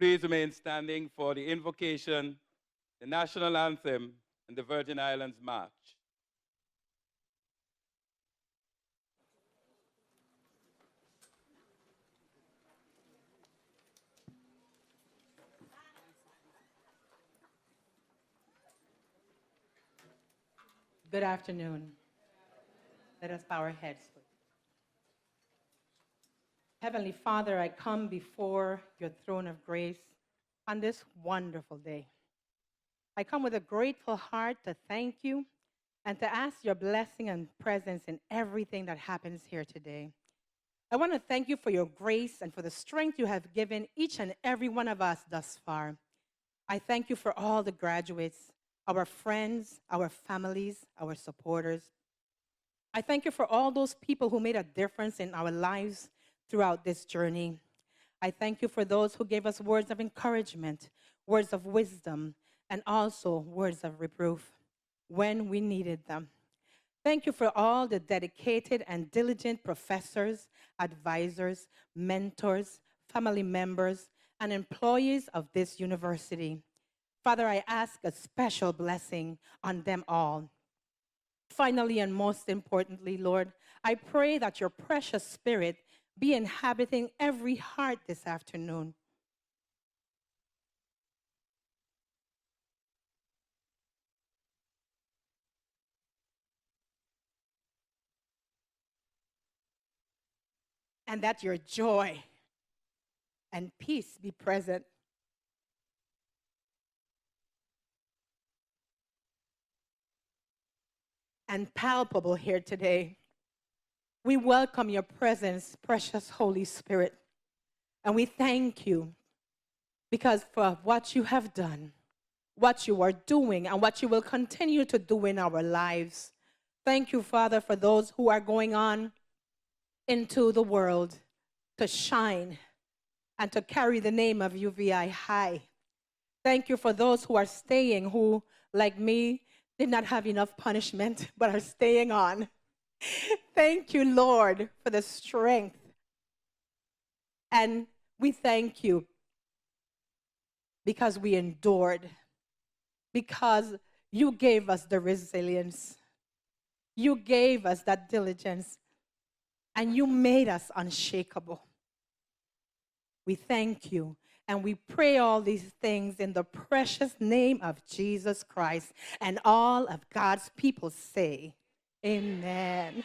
Please remain standing for the invocation, the national anthem, and the Virgin Islands March. Good afternoon. Let us bow our heads. Heavenly Father, I come before your throne of grace on this wonderful day. I come with a grateful heart to thank you and to ask your blessing and presence in everything that happens here today. I want to thank you for your grace and for the strength you have given each and every one of us thus far. I thank you for all the graduates, our friends, our families, our supporters. I thank you for all those people who made a difference in our lives throughout this journey. I thank you for those who gave us words of encouragement, words of wisdom, and also words of reproof when we needed them. Thank you for all the dedicated and diligent professors, advisors, mentors, family members, and employees of this university. Father, I ask a special blessing on them all. Finally, and most importantly, Lord, I pray that your precious Spirit be inhabiting every heart this afternoon. And that your joy and peace be present. And palpable here today. We welcome your presence, precious Holy Spirit. And we thank you because for what you have done, what you are doing, and what you will continue to do in our lives. Thank you, Father, for those who are going on into the world to shine and to carry the name of UVI high. Thank you for those who are staying, who, like me, did not have enough punishment, but are staying on. Thank you, Lord, for the strength. And we thank you because we endured, because you gave us the resilience. You gave us that diligence, and you made us unshakable. We thank you, and we pray all these things in the precious name of Jesus Christ, and all of God's people say, amen.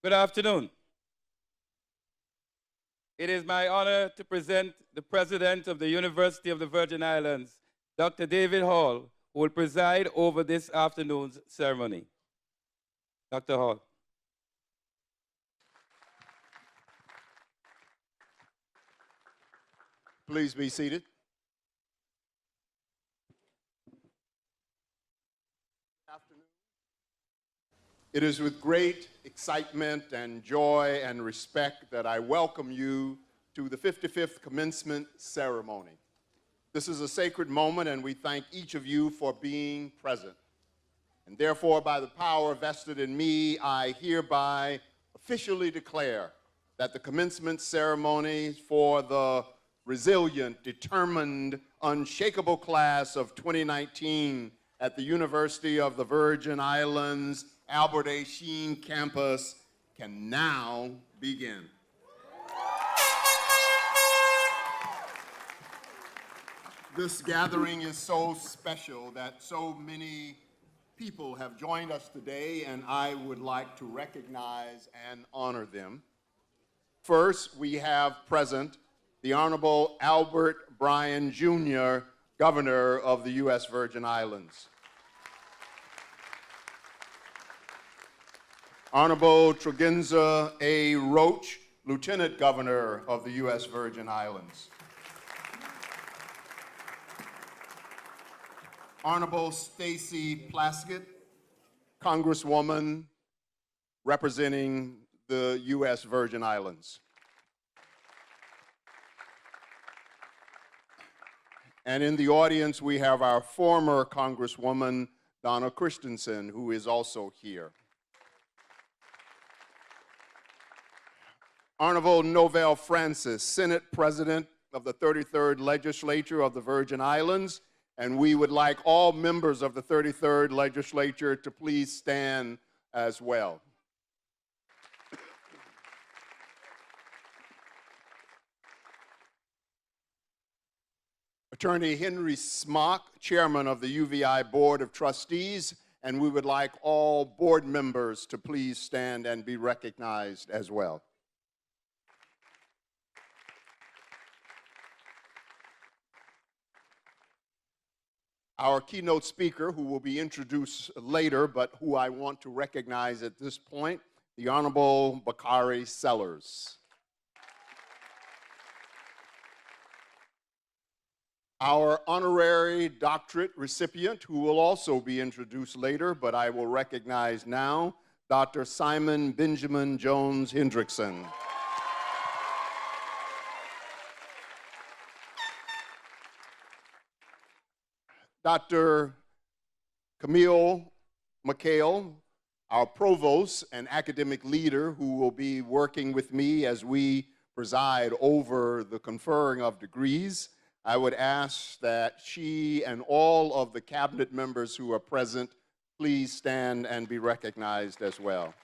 Good afternoon. It is my honor to present the President of the University of the Virgin Islands, Dr. David Hall, who will preside over this afternoon's ceremony. Dr. Hall. Please be seated. It is with great excitement and joy and respect that I welcome you to the 55th Commencement Ceremony. This is a sacred moment, and we thank each of you for being present. And therefore, by the power vested in me, I hereby officially declare that the commencement ceremony for the resilient, determined, unshakable class of 2019 at the University of the Virgin Islands Albert A. Sheen campus can now begin. This gathering is so special that so many people have joined us today, and I would like to recognize and honor them. First, we have present the Honorable Albert Bryan, Jr., Governor of the U.S. Virgin Islands. Honorable Tregenza A. Roach, Lieutenant Governor of the U.S. Virgin Islands. Honorable Stacy Plaskett, Congresswoman representing the U.S. Virgin Islands. And in the audience, we have our former Congresswoman, Donna Christensen, who is also here. Honorable Novell Francis, Senate President of the 33rd Legislature of the Virgin Islands, and we would like all members of the 33rd Legislature to please stand as well. Attorney Henry Smock, Chairman of the UVI Board of Trustees, and we would like all board members to please stand and be recognized as well. Our keynote speaker, who will be introduced later, but who I want to recognize at this point, the Honorable Bakari Sellers. Our honorary doctorate recipient, who will also be introduced later, but I will recognize now, Dr. Simon Benjamin Jones Hendrickson. Dr. Camille McHale, our provost and academic leader, who will be working with me as we preside over the conferring of degrees. I would ask that she and all of the cabinet members who are present please stand and be recognized as well.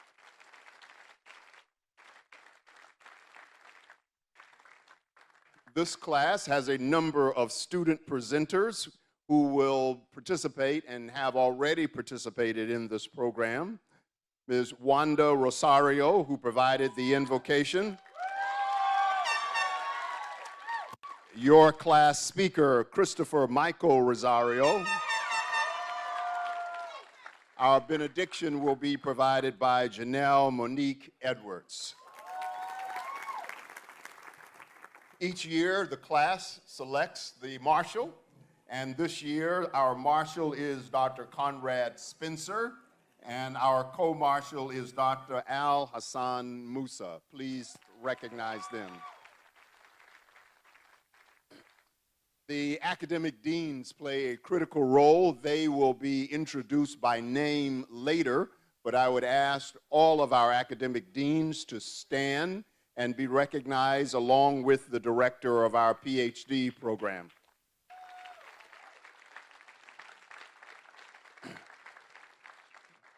This class has a number of student presenters who will participate and have already participated in this program. Ms. Wanda Rosario, who provided the invocation. Your class speaker, Christopher Michael Rosario. Our benediction will be provided by Janelle Monique Edwards. Each year, the class selects the marshal. And this year, our marshal is Dr. Conrad Spencer, and our co-marshal is Dr. Al Hassan Musa. Please recognize them. The academic deans play a critical role. They will be introduced by name later, but I would ask all of our academic deans to stand and be recognized along with the director of our PhD program.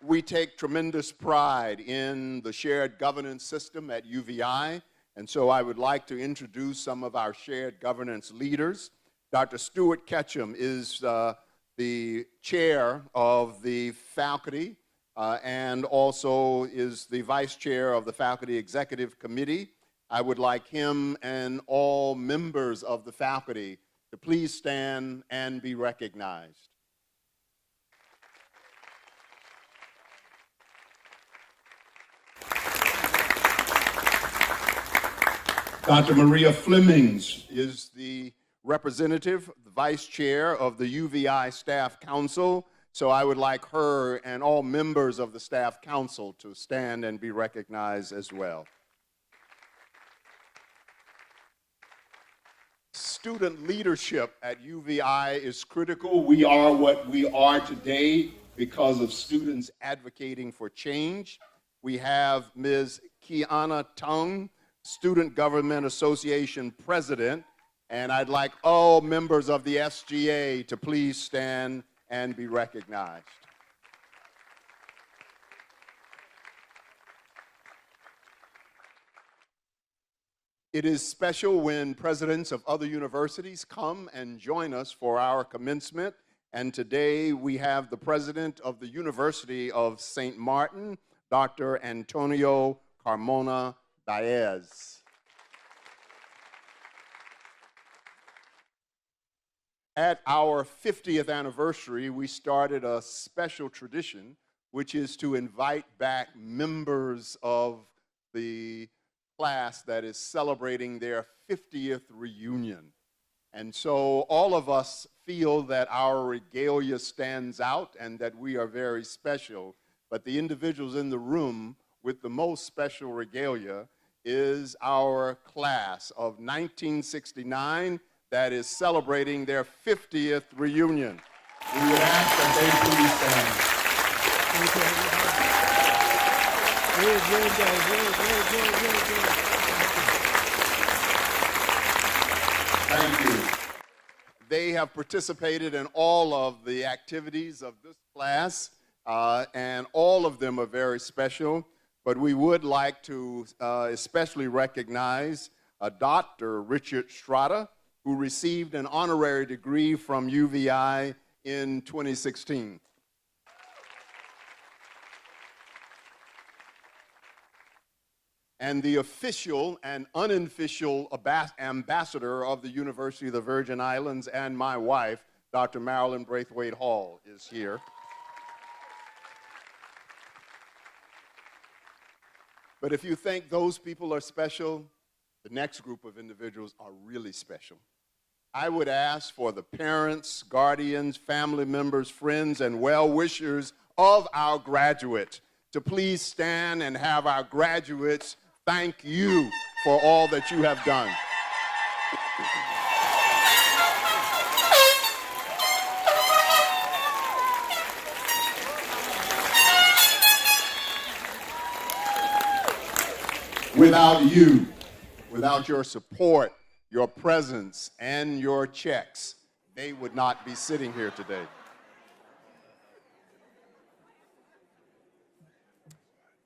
We take tremendous pride in the shared governance system at UVI, and so I would like to introduce some of our shared governance leaders. Dr. Stuart Ketchum is the chair of the faculty and also is the vice chair of the Faculty Executive Committee. I would like him and all members of the faculty to please stand and be recognized. Dr. Maria Flemings is the representative, the vice chair of the UVI Staff Council. So I would like her and all members of the Staff Council to stand and be recognized as well. Student leadership at UVI is critical. We are what we are today because of students advocating for change. We have Ms. Kiana Tung, Student Government Association President, and I'd like all members of the SGA to please stand and be recognized. It is special when presidents of other universities come and join us for our commencement, and today we have the president of the University of St. Martin, Dr. Antonio Carmona Baez. At our 50th anniversary, we started a special tradition, which is to invite back members of the class that is celebrating their 50th reunion. And so all of us feel that our regalia stands out and that we are very special, but the individuals in the room with the most special regalia is our class of 1969 that is celebrating their 50th reunion. We would ask that they please stand. Thank you. They have participated in all of the activities of this class, and all of them are very special. But we would like to especially recognize Dr. Richard Strata, who received an honorary degree from UVI in 2016. And the official and unofficial ambassador of the University of the Virgin Islands and my wife, Dr. Marilyn Braithwaite Hall, is here. But if you think those people are special, the next group of individuals are really special. I would ask for the parents, guardians, family members, friends, and well-wishers of our graduates to please stand and have our graduates thank you for all that you have done. Without you, without your support, your presence, and your checks, they would not be sitting here today.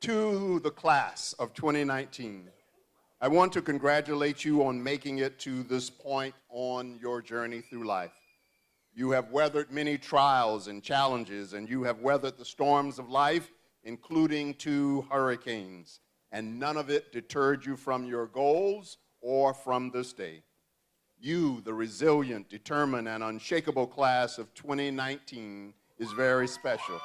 To the class of 2019, I want to congratulate you on making it to this point on your journey through life. You have weathered many trials and challenges, and you have weathered the storms of life, including 2 hurricanes, and none of it deterred you from your goals or from this day. You, the resilient, determined, and unshakable class of 2019, is very special.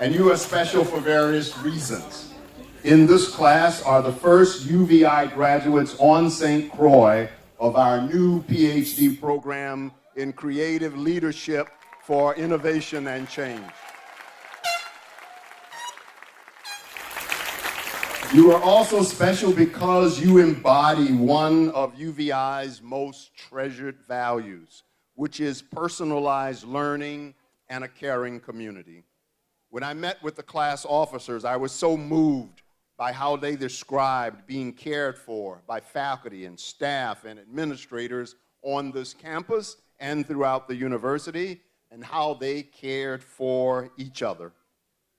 And you are special for various reasons. In this class are the first UVI graduates on St. Croix of our new PhD program in creative leadership for innovation and change. You are also special because you embody one of UVI's most treasured values, which is personalized learning and a caring community. When I met with the class officers, I was so moved by how they described being cared for by faculty and staff and administrators on this campus and throughout the university, and how they cared for each other.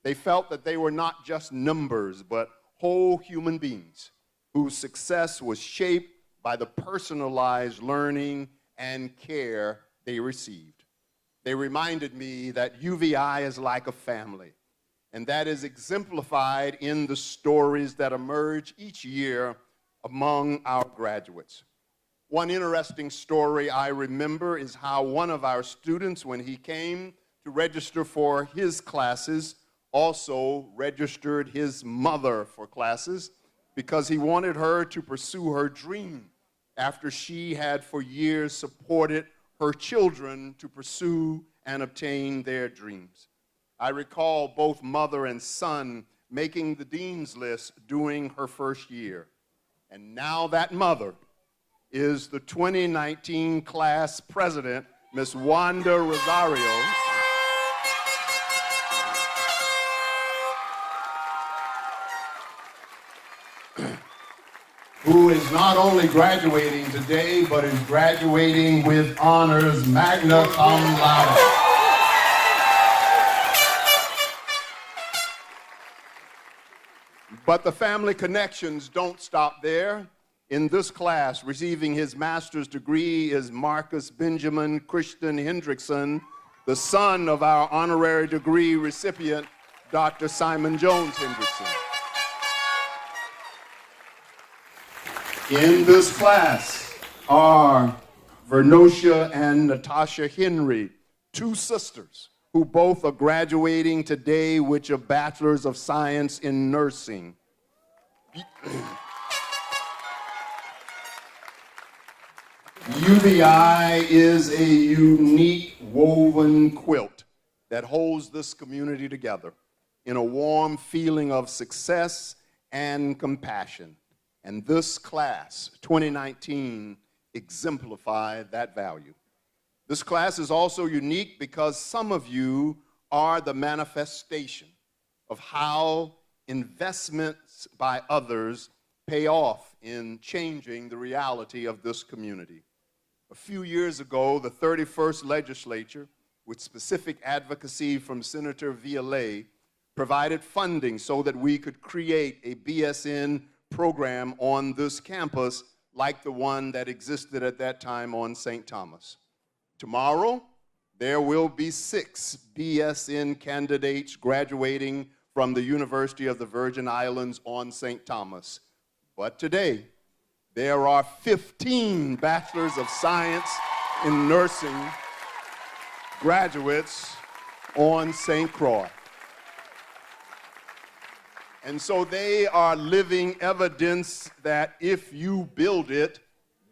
They felt that they were not just numbers, but whole human beings whose success was shaped by the personalized learning and care they received. They reminded me that UVI is like a family, and that is exemplified in the stories that emerge each year among our graduates. One interesting story I remember is how one of our students, when he came to register for his classes, also registered his mother for classes because he wanted her to pursue her dream after she had for years supported her children to pursue and obtain their dreams. I recall both mother and son making the dean's list during her first year. And now that mother is the 2019 class president, Miss Wanda Rosario, who is not only graduating today, but is graduating with honors, magna cum laude. But the family connections don't stop there. In this class, receiving his master's degree is Marcus Benjamin Christian Hendrickson, the son of our honorary degree recipient, Dr. Simon Jones Hendrickson. In this class are Vernocia and Natasha Henry, two sisters who both are graduating today with a Bachelor's of Science in Nursing. UVI is a unique woven quilt that holds this community together in a warm feeling of success and compassion. And this class, 2019, exemplified that value. This class is also unique because some of you are the manifestation of how investments by others pay off in changing the reality of this community. A few years ago, the 31st legislature, with specific advocacy from Senator Violet, provided funding so that we could create a BSN program on this campus like the one that existed at that time on St. Thomas. Tomorrow, there will be 6 BSN candidates graduating from the University of the Virgin Islands on St. Thomas. But today, there are 15 Bachelors of Science in Nursing graduates on St. Croix. And so they are living evidence that if you build it,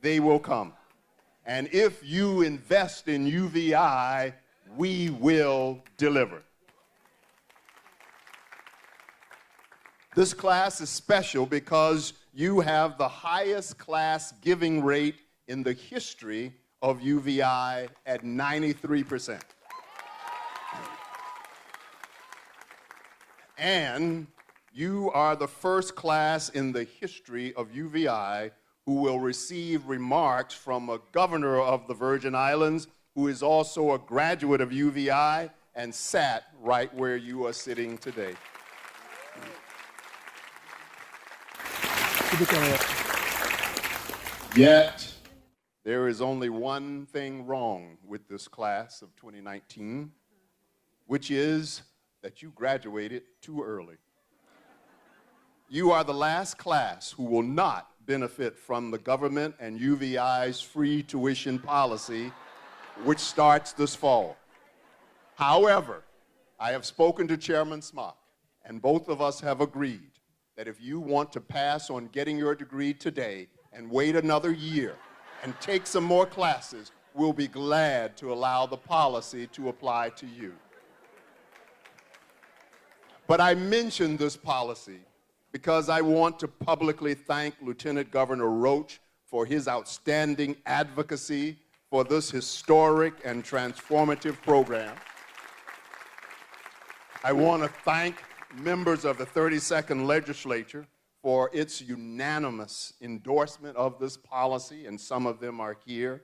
they will come. And if you invest in UVI, we will deliver. This class is special because you have the highest class giving rate in the history of UVI at 93%. And you are the first class in the history of UVI who will receive remarks from a governor of the Virgin Islands who is also a graduate of UVI and sat right where you are sitting today. Yet, there is only one thing wrong with this class of 2019, which is that you graduated too early. You are the last class who will not benefit from the government and UVI's free tuition policy, which starts this fall. However, I have spoken to Chairman Smock, and both of us have agreed that if you want to pass on getting your degree today and wait another year and take some more classes, we'll be glad to allow the policy to apply to you. But I mention this policy because I want to publicly thank Lieutenant Governor Roach for his outstanding advocacy for this historic and transformative program. I want to thank members of the 32nd Legislature for its unanimous endorsement of this policy, and some of them are here.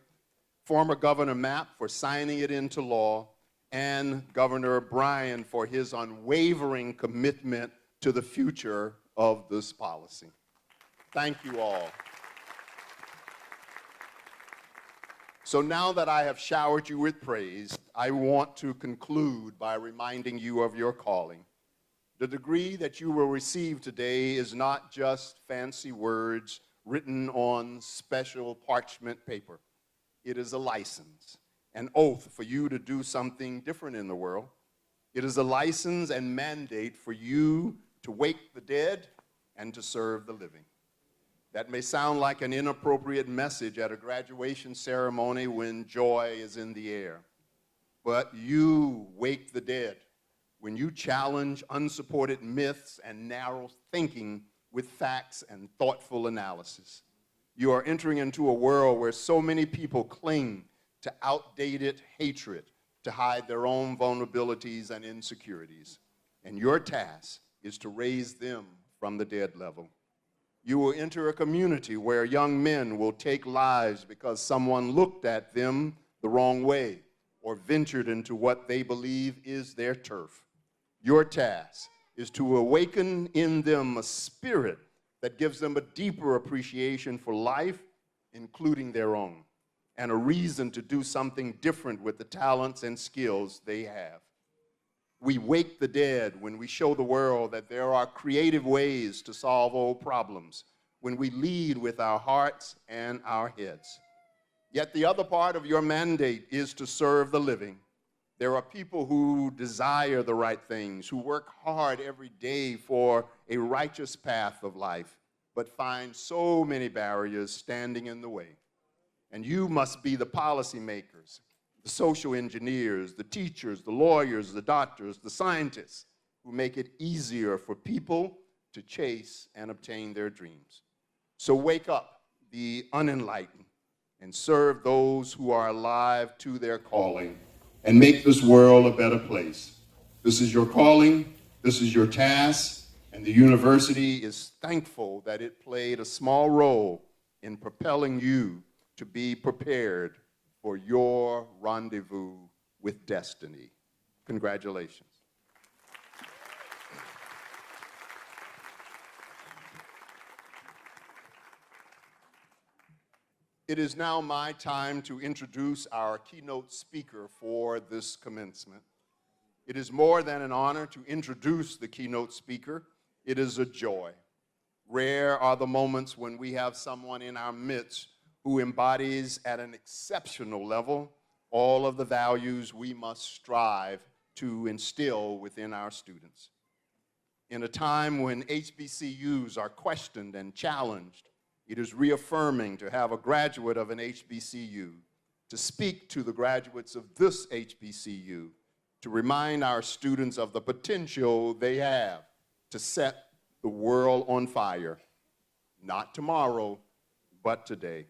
Former Governor Mapp for signing it into law, and Governor Bryan for his unwavering commitment to the future of this policy. Thank you all. So now that I have showered you with praise, I want to conclude by reminding you of your calling. The degree that you will receive today is not just fancy words written on special parchment paper. It is a license, an oath for you to do something different in the world. It is a license and mandate for you to wake the dead and to serve the living. That may sound like an inappropriate message at a graduation ceremony when joy is in the air. But you wake the dead when you challenge unsupported myths and narrow thinking with facts and thoughtful analysis. You are entering into a world where so many people cling to outdated hatred to hide their own vulnerabilities and insecurities. And your task is to raise them from the dead level. You will enter a community where young men will take lives because someone looked at them the wrong way or ventured into what they believe is their turf. Your task is to awaken in them a spirit that gives them a deeper appreciation for life, including their own, and a reason to do something different with the talents and skills they have. We wake the dead when we show the world that there are creative ways to solve old problems, when we lead with our hearts and our heads. Yet the other part of your mandate is to serve the living. There are people who desire the right things, who work hard every day for a righteous path of life, but find so many barriers standing in the way. And you must be the policymakers, the social engineers, the teachers, the lawyers, the doctors, the scientists who make it easier for people to chase and obtain their dreams. So wake up the unenlightened and serve those who are alive to their calling and make this world a better place. This is your calling, this is your task, and the university is thankful that it played a small role in propelling you to be prepared for your rendezvous with destiny. Congratulations. It is now my time to introduce our keynote speaker for this commencement. It is more than an honor to introduce the keynote speaker. It is a joy. Rare are the moments when we have someone in our midst who embodies at an exceptional level all of the values we must strive to instill within our students. In a time when HBCUs are questioned and challenged, it is reaffirming to have a graduate of an HBCU to speak to the graduates of this HBCU, to remind our students of the potential they have to set the world on fire, not tomorrow, but today.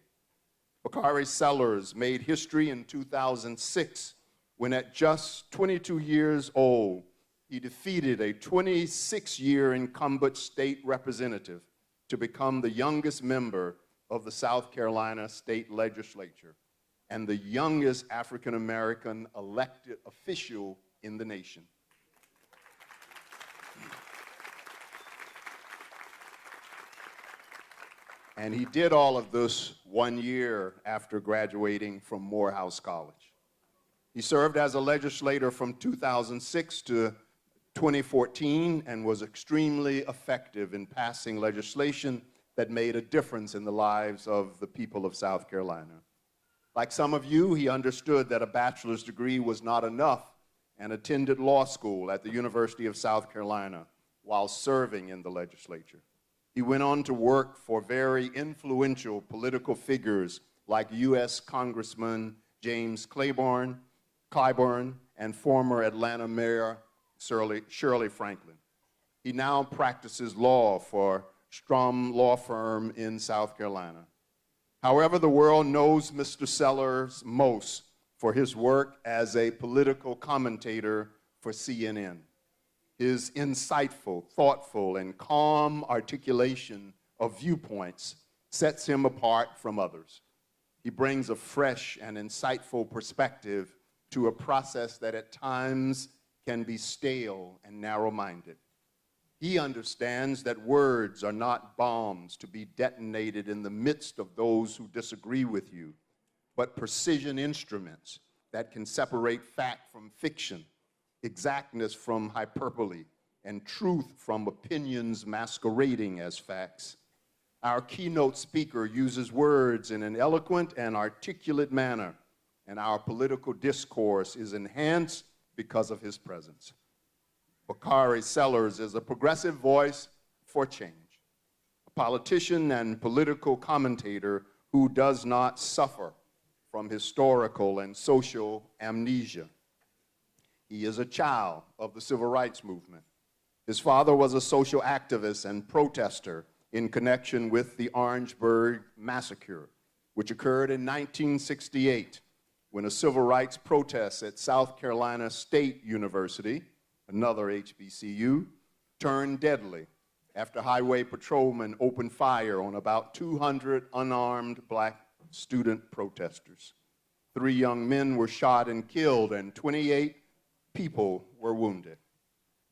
Bakari Sellers made history in 2006 when at just 22 years old, he defeated a 26-year incumbent state representative to become the youngest member of the South Carolina state legislature and the youngest African-American elected official in the nation. And he did all of this 1 year after graduating from Morehouse College. He served as a legislator from 2006 to 2014 and was extremely effective in passing legislation that made a difference in the lives of the people of South Carolina. Like some of you, he understood that a bachelor's degree was not enough and attended law school at the University of South Carolina while serving in the legislature. He went on to work for very influential political figures like U.S. Congressman James Claiborne, and former Atlanta Mayor Shirley Franklin. He now practices law for Strom Law Firm in South Carolina. However, the world knows Mr. Sellers most for his work as a political commentator for CNN. His insightful, thoughtful, and calm articulation of viewpoints sets him apart from others. He brings a fresh and insightful perspective to a process that at times can be stale and narrow-minded. He understands that words are not bombs to be detonated in the midst of those who disagree with you, but precision instruments that can separate fact from fiction, exactness from hyperbole, and truth from opinions masquerading as facts. Our keynote speaker uses words in an eloquent and articulate manner, and our political discourse is enhanced because of his presence. Bakari Sellers is a progressive voice for change, a politician and political commentator who does not suffer from historical and social amnesia. He is a child of the civil rights movement. His father was a social activist and protester in connection with the Orangeburg Massacre, which occurred in 1968 when a civil rights protest at South Carolina State University, another HBCU, turned deadly after highway patrolmen opened fire on about 200 unarmed black student protesters. 3 young men were shot and killed, and 28 people were wounded.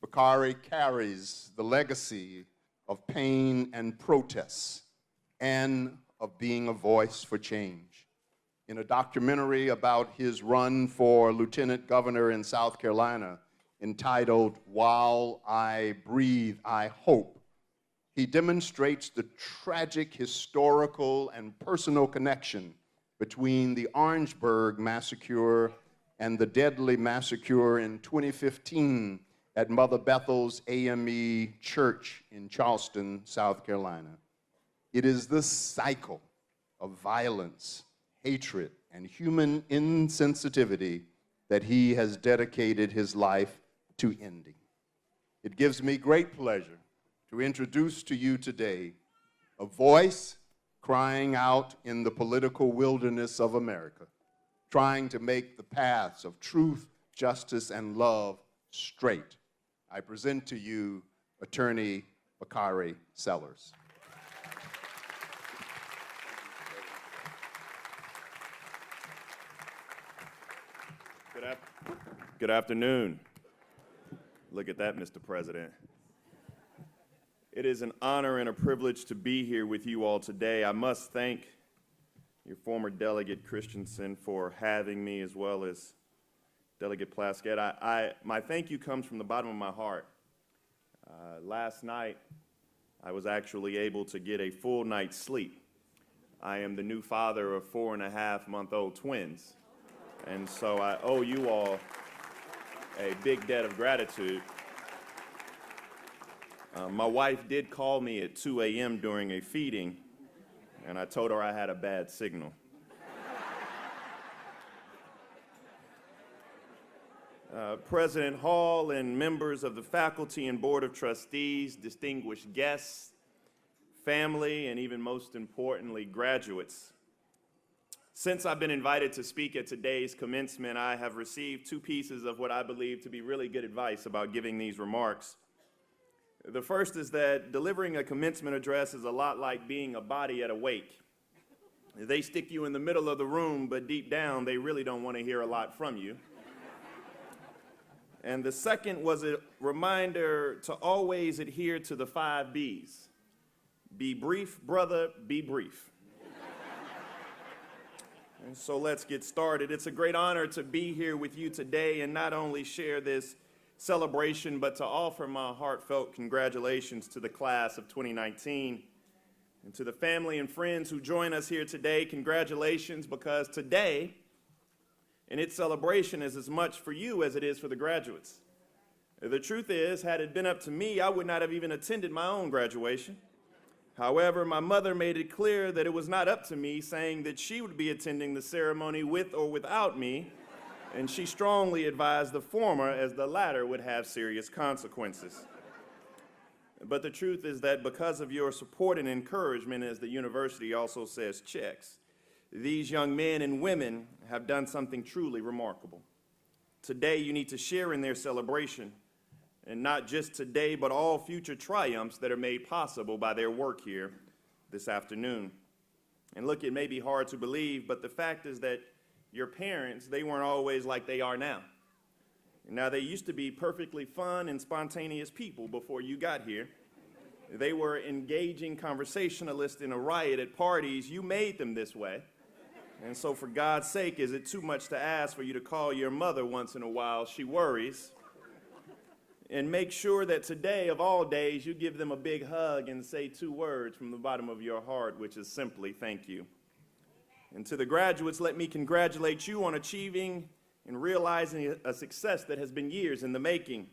Bakari carries the legacy of pain and protests and of being a voice for change. In a documentary about his run for lieutenant governor in South Carolina entitled "While I Breathe, I Hope," he demonstrates the tragic historical and personal connection between the Orangeburg Massacre and the deadly massacre in 2015 at Mother Bethel's AME Church in Charleston, South Carolina. It is this cycle of violence, hatred, and human insensitivity that he has dedicated his life to ending. It gives me great pleasure to introduce to you today a voice crying out in the political wilderness of America, trying to make the paths of truth, justice, and love straight. I present to you Attorney Bakari Sellers. Good afternoon. Look at that, Mr. President. It is an honor and a privilege to be here with you all today. I must thank your former Delegate Christensen for having me, as well as Delegate Plaskett. My thank you comes from the bottom of my heart. Last night, I was actually able to get a full night's sleep. I am the new father of 4.5-month-old twins, and so I owe you all a big debt of gratitude. My wife did call me at 2 a.m. during a feeding, and I told her I had a bad signal. President Hall and members of the faculty and Board of Trustees, distinguished guests, family, and even most importantly, graduates. Since I've been invited to speak at today's commencement, I have received 2 pieces of what I believe to be really good advice about giving these remarks. The first is that delivering a commencement address is a lot like being a body at a wake. They stick you in the middle of the room, but deep down, they really don't want to hear a lot from you. And the second was a reminder to always adhere to the 5 B's. Be brief, brother, be brief. And so let's get started. It's a great honor to be here with you today and not only share this celebration, but to offer my heartfelt congratulations to the class of 2019. And to the family and friends who join us here today, congratulations, because today, and its celebration, is as much for you as it is for the graduates. The truth is, had it been up to me, I would not have even attended my own graduation. However, my mother made it clear that it was not up to me, saying that she would be attending the ceremony with or without me, and she strongly advised the former, as the latter would have serious consequences. But the truth is that because of your support and encouragement, as the university also says, checks, these young men and women have done something truly remarkable. Today, you need to share in their celebration, and not just today, but all future triumphs that are made possible by their work here this afternoon. And look, it may be hard to believe, but the fact is that your parents, they weren't always like they are now. Now, they used to be perfectly fun and spontaneous people before you got here. They were engaging conversationalists in a riot at parties. You made them this way. And so for God's sake, is it too much to ask for you to call your mother once in a while? She worries. And make sure that today, of all days, you give them a big hug and say 2 words from the bottom of your heart, which is simply thank you. And to the graduates, let me congratulate you on achieving and realizing a success that has been years in the making.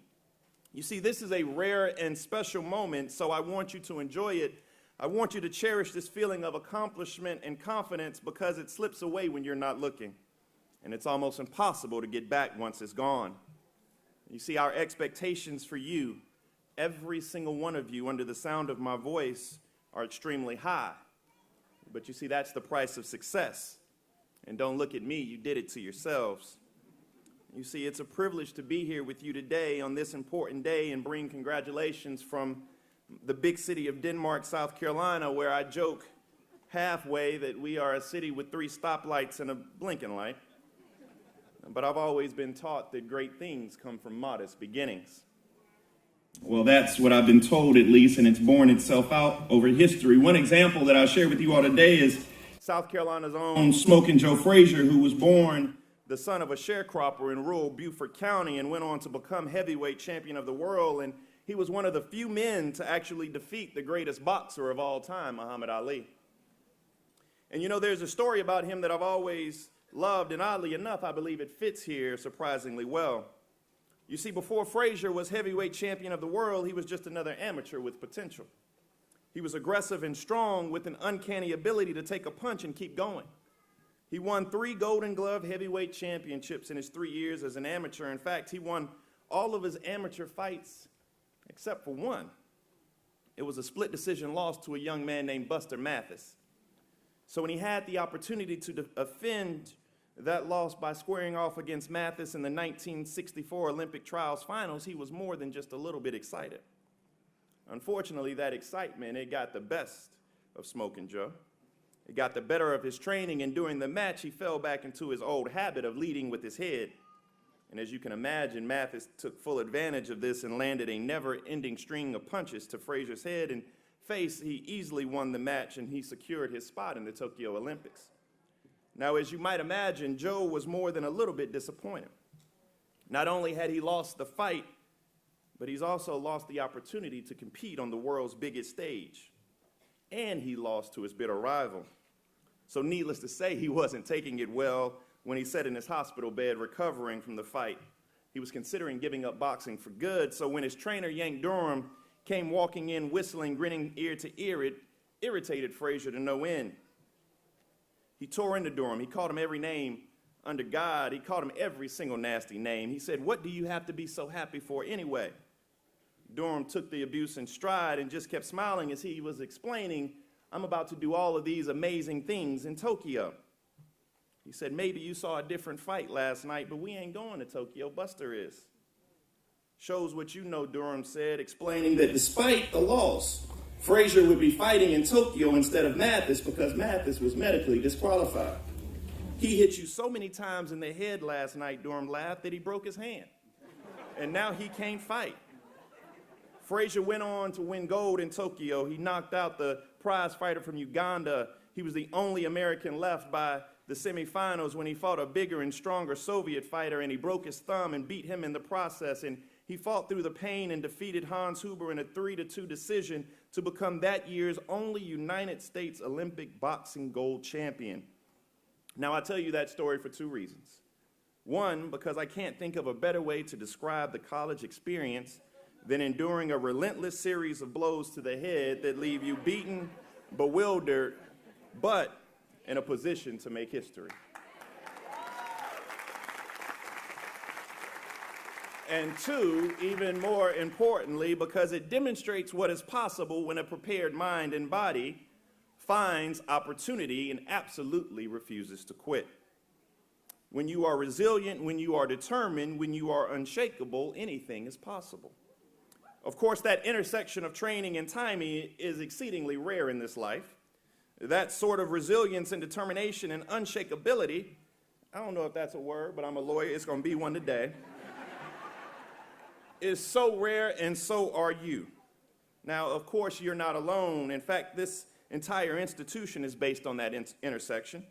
You see, this is a rare and special moment, so I want you to enjoy it. I want you to cherish this feeling of accomplishment and confidence because it slips away when you're not looking. And it's almost impossible to get back once it's gone. You see, our expectations for you, every single one of you under the sound of my voice, are extremely high. But you see, that's the price of success. And don't look at me, you did it to yourselves. You see, it's a privilege to be here with you today on this important day and bring congratulations from the big city of Denmark, South Carolina, where I joke halfway that we are a city with 3 stoplights and a blinking light. But I've always been taught that great things come from modest beginnings. Well, that's what I've been told, at least, and it's borne itself out over history. One example that I'll share with you all today is South Carolina's own Smokin' Joe Frazier, who was born the son of a sharecropper in rural Beaufort County and went on to become heavyweight champion of the world. And he was one of the few men to actually defeat the greatest boxer of all time, Muhammad Ali. And you know, there's a story about him that I've always loved, and oddly enough, I believe it fits here surprisingly well. You see, before Frazier was heavyweight champion of the world, he was just another amateur with potential. He was aggressive and strong with an uncanny ability to take a punch and keep going. He won 3 Golden Glove heavyweight championships in his 3 years as an amateur. In fact, he won all of his amateur fights except for one. It was a split decision loss to a young man named Buster Mathis. So when he had the opportunity to defend that loss by squaring off against Mathis in the 1964 Olympic trials finals, he was more than just a little bit excited. Unfortunately, that excitement, it got the best of Smokin' Joe. It got the better of his training, and during the match, he fell back into his old habit of leading with his head. And as you can imagine, Mathis took full advantage of this and landed a never-ending string of punches to Frazier's head and face. He easily won the match, and he secured his spot in the Tokyo Olympics. Now, as you might imagine, Joe was more than a little bit disappointed. Not only had he lost the fight, but he's also lost the opportunity to compete on the world's biggest stage. And he lost to his bitter rival. So needless to say, he wasn't taking it well when he sat in his hospital bed recovering from the fight. He was considering giving up boxing for good, so when his trainer, Yank Durham, came walking in whistling, grinning ear to ear, it irritated Frazier to no end. He tore into Durham. He called him every name under God. He called him every single nasty name. He said, "What do you have to be so happy for anyway?" Durham took the abuse in stride and just kept smiling as he was explaining, "I'm about to do all of these amazing things in Tokyo." He said, "Maybe you saw a different fight last night, but we ain't going to Tokyo. Buster is." "Shows what you know," Durham said, explaining that despite the loss, Frazier would be fighting in Tokyo instead of Mathis because Mathis was medically disqualified. "He hit you so many times in the head last night," Durham laughed, "that he broke his hand. And now he can't fight." Frazier went on to win gold in Tokyo. He knocked out the prize fighter from Uganda. He was the only American left by the semifinals when he fought a bigger and stronger Soviet fighter, and he broke his thumb and beat him in the process. And he fought through the pain and defeated Hans Huber in a 3-2 decision to become that year's only United States Olympic boxing gold champion. Now, I tell you that story for 2 reasons. One, because I can't think of a better way to describe the college experience than enduring a relentless series of blows to the head that leave you beaten, bewildered, but in a position to make history. And 2, even more importantly, because it demonstrates what is possible when a prepared mind and body finds opportunity and absolutely refuses to quit. When you are resilient, when you are determined, when you are unshakable, anything is possible. Of course, that intersection of training and timing is exceedingly rare in this life. That sort of resilience and determination and unshakability, I don't know if that's a word, but I'm a lawyer, it's going to be one today, is so rare, and so are you. Now, of course, you're not alone. In fact, this entire institution is based on that intersection.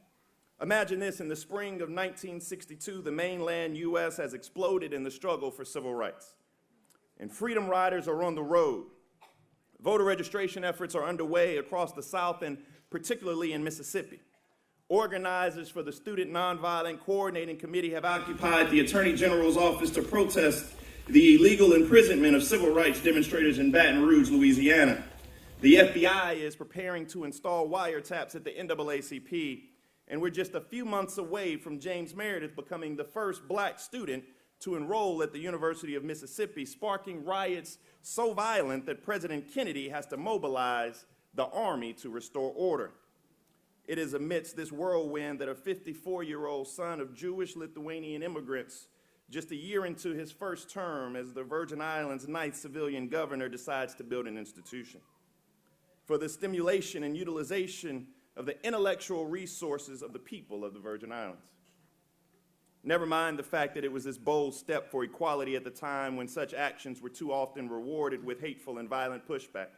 Imagine this: in the spring of 1962, the mainland U.S. has exploded in the struggle for civil rights, and freedom riders are on the road. Voter registration efforts are underway across the South and particularly in Mississippi. Organizers for the Student Nonviolent Coordinating Committee have occupied the Attorney General's office to protest the illegal imprisonment of civil rights demonstrators in Baton Rouge, Louisiana. The FBI is preparing to install wiretaps at the NAACP, and we're just a few months away from James Meredith becoming the first black student to enroll at the University of Mississippi, sparking riots so violent that President Kennedy has to mobilize the army to restore order. It is amidst this whirlwind that a 54-year-old son of Jewish Lithuanian immigrants, just a year into his first term as the Virgin Islands' 9th civilian governor, decides to build an institution for the stimulation and utilization of the intellectual resources of the people of the Virgin Islands. Never mind the fact that it was this bold step for equality at the time when such actions were too often rewarded with hateful and violent pushback.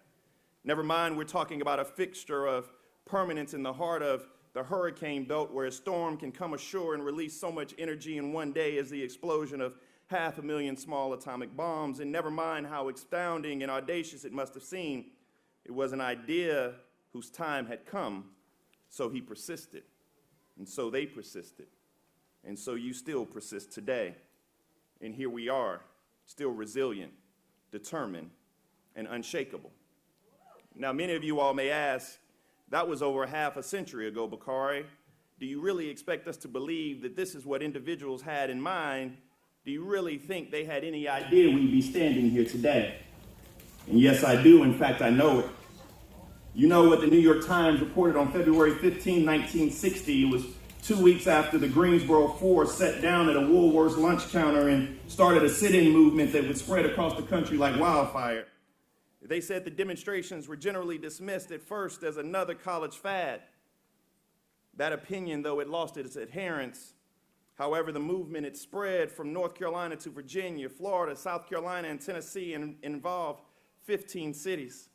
Never mind we're talking about a fixture of permanence in the heart of the hurricane belt, where a storm can come ashore and release so much energy in one day as the explosion of 500,000 small atomic bombs. And never mind how astounding and audacious it must have seemed. It was an idea whose time had come, so he persisted, and so they persisted, and so you still persist today. And here we are, still resilient, determined, and unshakable. Now, many of you all may ask, that was over half a century ago, Bakari. Do you really expect us to believe that this is what individuals had in mind? Do you really think they had any idea we'd be standing here today? And yes, I do. In fact, I know it. You know what the New York Times reported on February 15, 1960. It was 2 weeks after the Greensboro Four sat down at a Woolworth's lunch counter and started a sit-in movement that would spread across the country like wildfire. They said the demonstrations were generally dismissed at first as another college fad. That opinion, though, it lost its adherents. However, the movement, it spread from North Carolina to Virginia, Florida, South Carolina, and Tennessee, and involved 15 cities.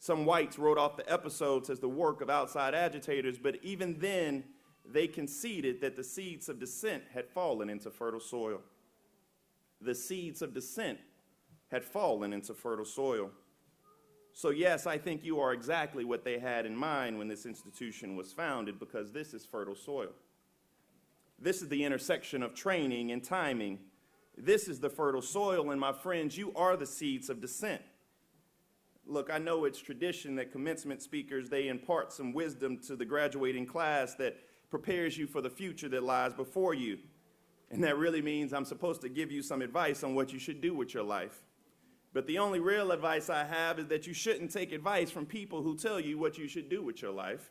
Some whites wrote off the episodes as the work of outside agitators, but even then, they conceded that the seeds of dissent had fallen into fertile soil. The seeds of dissent had fallen into fertile soil. So yes, I think you are exactly what they had in mind when this institution was founded, because this is fertile soil. This is the intersection of training and timing. This is the fertile soil, and my friends, you are the seeds of dissent. Look, I know it's tradition that commencement speakers, they impart some wisdom to the graduating class that prepares you for the future that lies before you. And that really means I'm supposed to give you some advice on what you should do with your life. But the only real advice I have is that you shouldn't take advice from people who tell you what you should do with your life.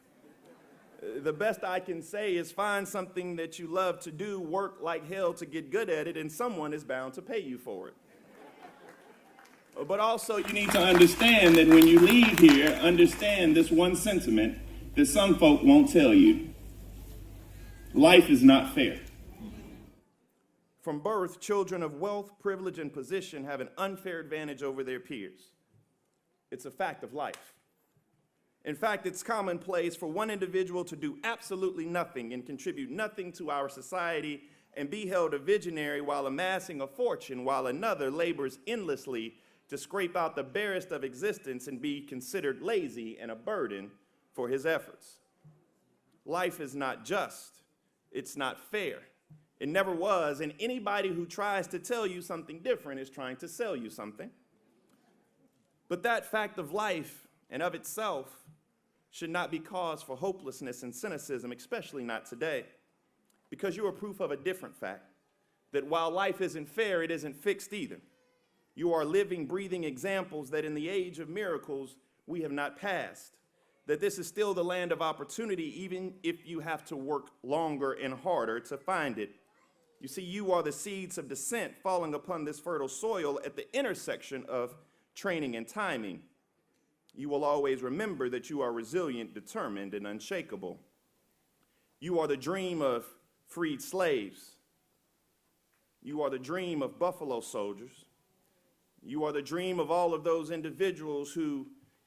The best I can say is find something that you love to do, work like hell to get good at it, and someone is bound to pay you for it. But also you need to understand that when you leave here, understand this one sentiment that some folk won't tell you. Life is not fair. From birth, children of wealth, privilege, and position have an unfair advantage over their peers. It's a fact of life. In fact, it's commonplace for one individual to do absolutely nothing and contribute nothing to our society and be held a visionary while amassing a fortune, while another labors endlessly to scrape out the barest of existence and be considered lazy and a burden for his efforts. Life is not just. It's not fair. It never was, and anybody who tries to tell you something different is trying to sell you something. But that fact of life and of itself should not be cause for hopelessness and cynicism, especially not today, because you are proof of a different fact, that while life isn't fair, it isn't fixed either. You are living, breathing examples that in the age of miracles we have not passed, that this is still the land of opportunity, even if you have to work longer and harder to find it. You see, you are the seeds of dissent falling upon this fertile soil at the intersection of training and timing. You will always remember that you are resilient, determined, and unshakable. You are the dream of freed slaves. You are the dream of Buffalo Soldiers. You are the dream of all of those individuals who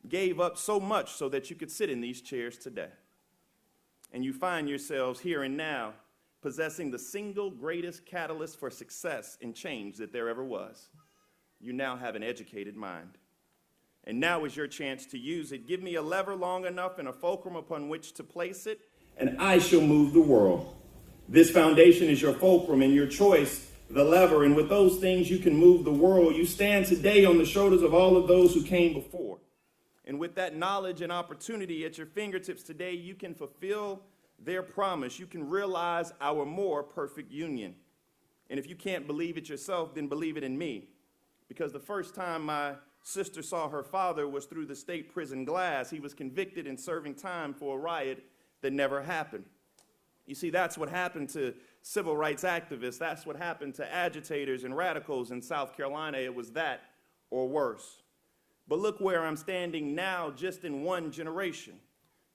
gave up so much so that you could sit in these chairs today. and you find yourselves here and now possessing the single greatest catalyst for success and change that there ever was. You now have an educated mind. And now is your chance to use it. Give me a lever long enough and a fulcrum upon which to place it, and I shall move the world. This foundation is your fulcrum and your choice, the lever, and with those things you can move the world. You stand today on the shoulders of all of those who came before. And with that knowledge and opportunity at your fingertips today, you can fulfill their promise. You can realize our more perfect union. And if you can't believe it yourself, then believe it in me. Because the first time my sister saw her father was through the state prison glass. He was convicted and serving time for a riot that never happened. You see, that's what happened to civil rights activists. That's what happened to agitators and radicals in South Carolina. It was that or worse. But look where I'm standing now, just in one generation.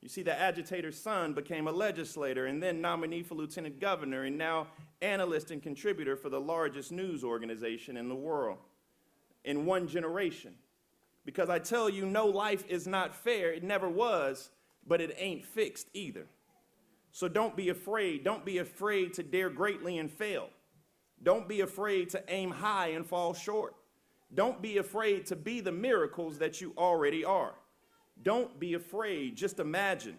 You see, the agitator's son became a legislator and then nominee for lieutenant governor and now analyst and contributor for the largest news organization in the world. In one generation. Because I tell you, no, life is not fair. It never was, but it ain't fixed either. So don't be afraid. Don't be afraid to dare greatly and fail. Don't be afraid to aim high and fall short. Don't be afraid to be the miracles that you already are. Don't be afraid. Just imagine.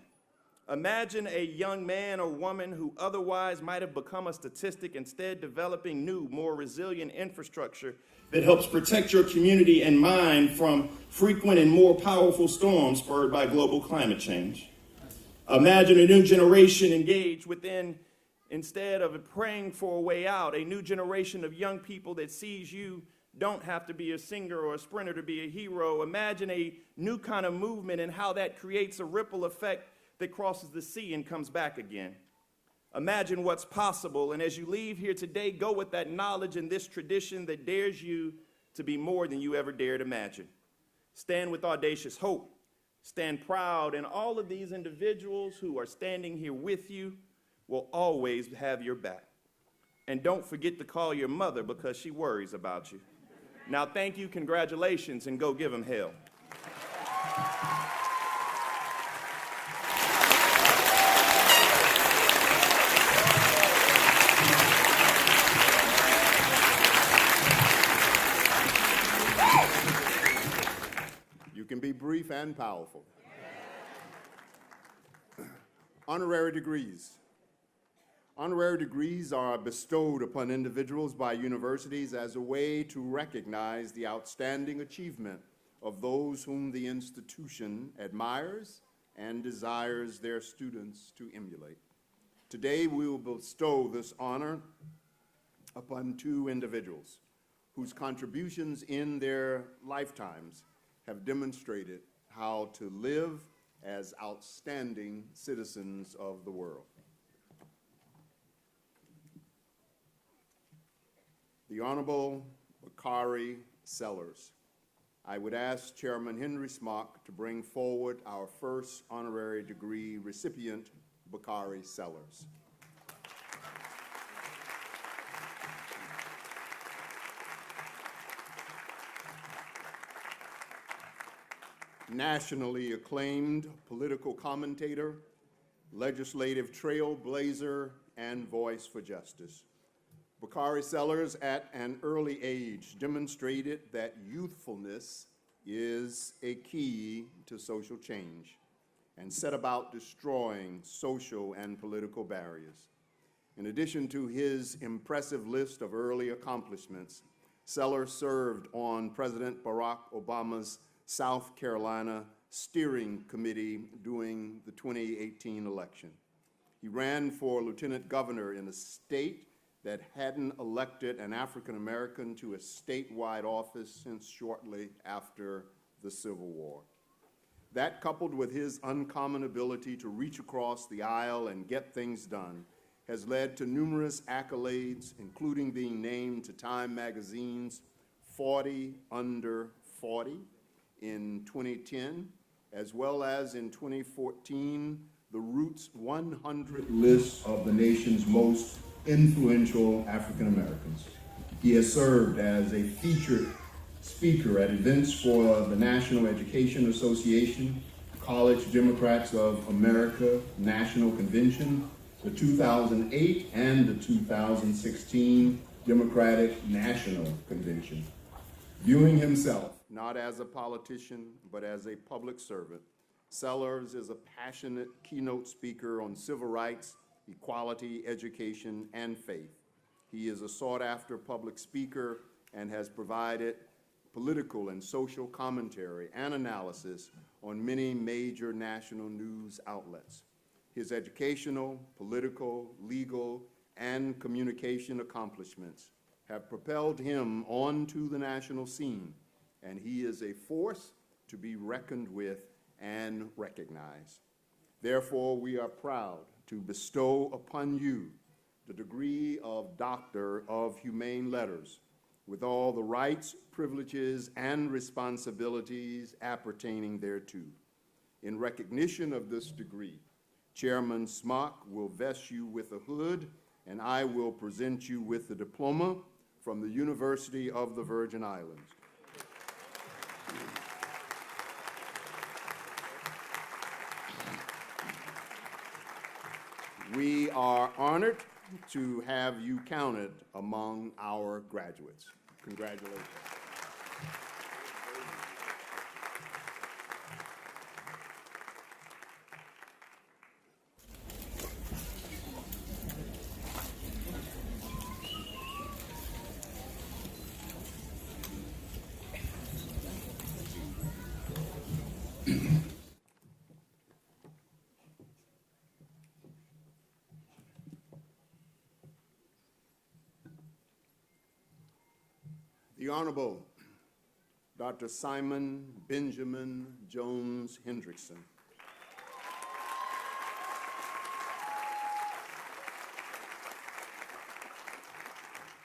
Imagine a young man or woman who otherwise might have become a statistic, instead developing new, more resilient infrastructure that helps protect your community and mind from frequent and more powerful storms spurred by global climate change. Imagine a new generation engaged within, instead of praying for a way out, a new generation of young people that sees you don't have to be a singer or a sprinter to be a hero. Imagine a new kind of movement and how that creates a ripple effect that crosses the sea and comes back again. Imagine what's possible, and as you leave here today, go with that knowledge and this tradition that dares you to be more than you ever dared imagine. Stand with audacious hope. Stand proud, and all of these individuals who are standing here with you will always have your back. And don't forget to call your mother because she worries about you. Now, thank you, congratulations, and go give them hell. You can be brief and powerful. Honorary degrees. Honorary degrees are bestowed upon individuals by universities as a way to recognize the outstanding achievement of those whom the institution admires and desires their students to emulate. Today, we will bestow this honor upon two individuals whose contributions in their lifetimes have demonstrated how to live as outstanding citizens of the world. The Honorable Bakari Sellers. I would ask Chairman Henry Smock to bring forward our first honorary degree recipient, Bakari Sellers. Nationally acclaimed political commentator, legislative trailblazer, and voice for justice. Bakari Sellers, at an early age, demonstrated that youthfulness is a key to social change and set about destroying social and political barriers. In addition to his impressive list of early accomplishments, Sellers served on President Barack Obama's South Carolina Steering Committee during the 2018 election. He ran for lieutenant governor in a state that hadn't elected an African American to a statewide office since shortly after the Civil War. That, coupled with his uncommon ability to reach across the aisle and get things done, has led to numerous accolades, including being named to Time Magazine's 40 Under 40 in 2010, as well as in 2014, the Roots 100 list of the nation's most influential African Americans. He has served as a featured speaker at events for the National Education Association, College Democrats of America National Convention, the 2008 and the 2016 Democratic National Convention. Viewing himself not as a politician, but as a public servant, Sellers is a passionate keynote speaker on civil rights, equality, education, and faith. He is a sought-after public speaker and has provided political and social commentary and analysis on many major national news outlets. His educational, political, legal, and communication accomplishments have propelled him onto the national scene, and he is a force to be reckoned with and recognized. Therefore, we are proud to bestow upon you the degree of Doctor of Humane Letters, with all the rights, privileges, and responsibilities appertaining thereto. In recognition of this degree, Chairman Smock will vest you with a hood, and I will present you with the diploma from the University of the Virgin Islands. We are honored to have you counted among our graduates. Congratulations. The Honorable Dr. Simon Benjamin Jones Hendrickson.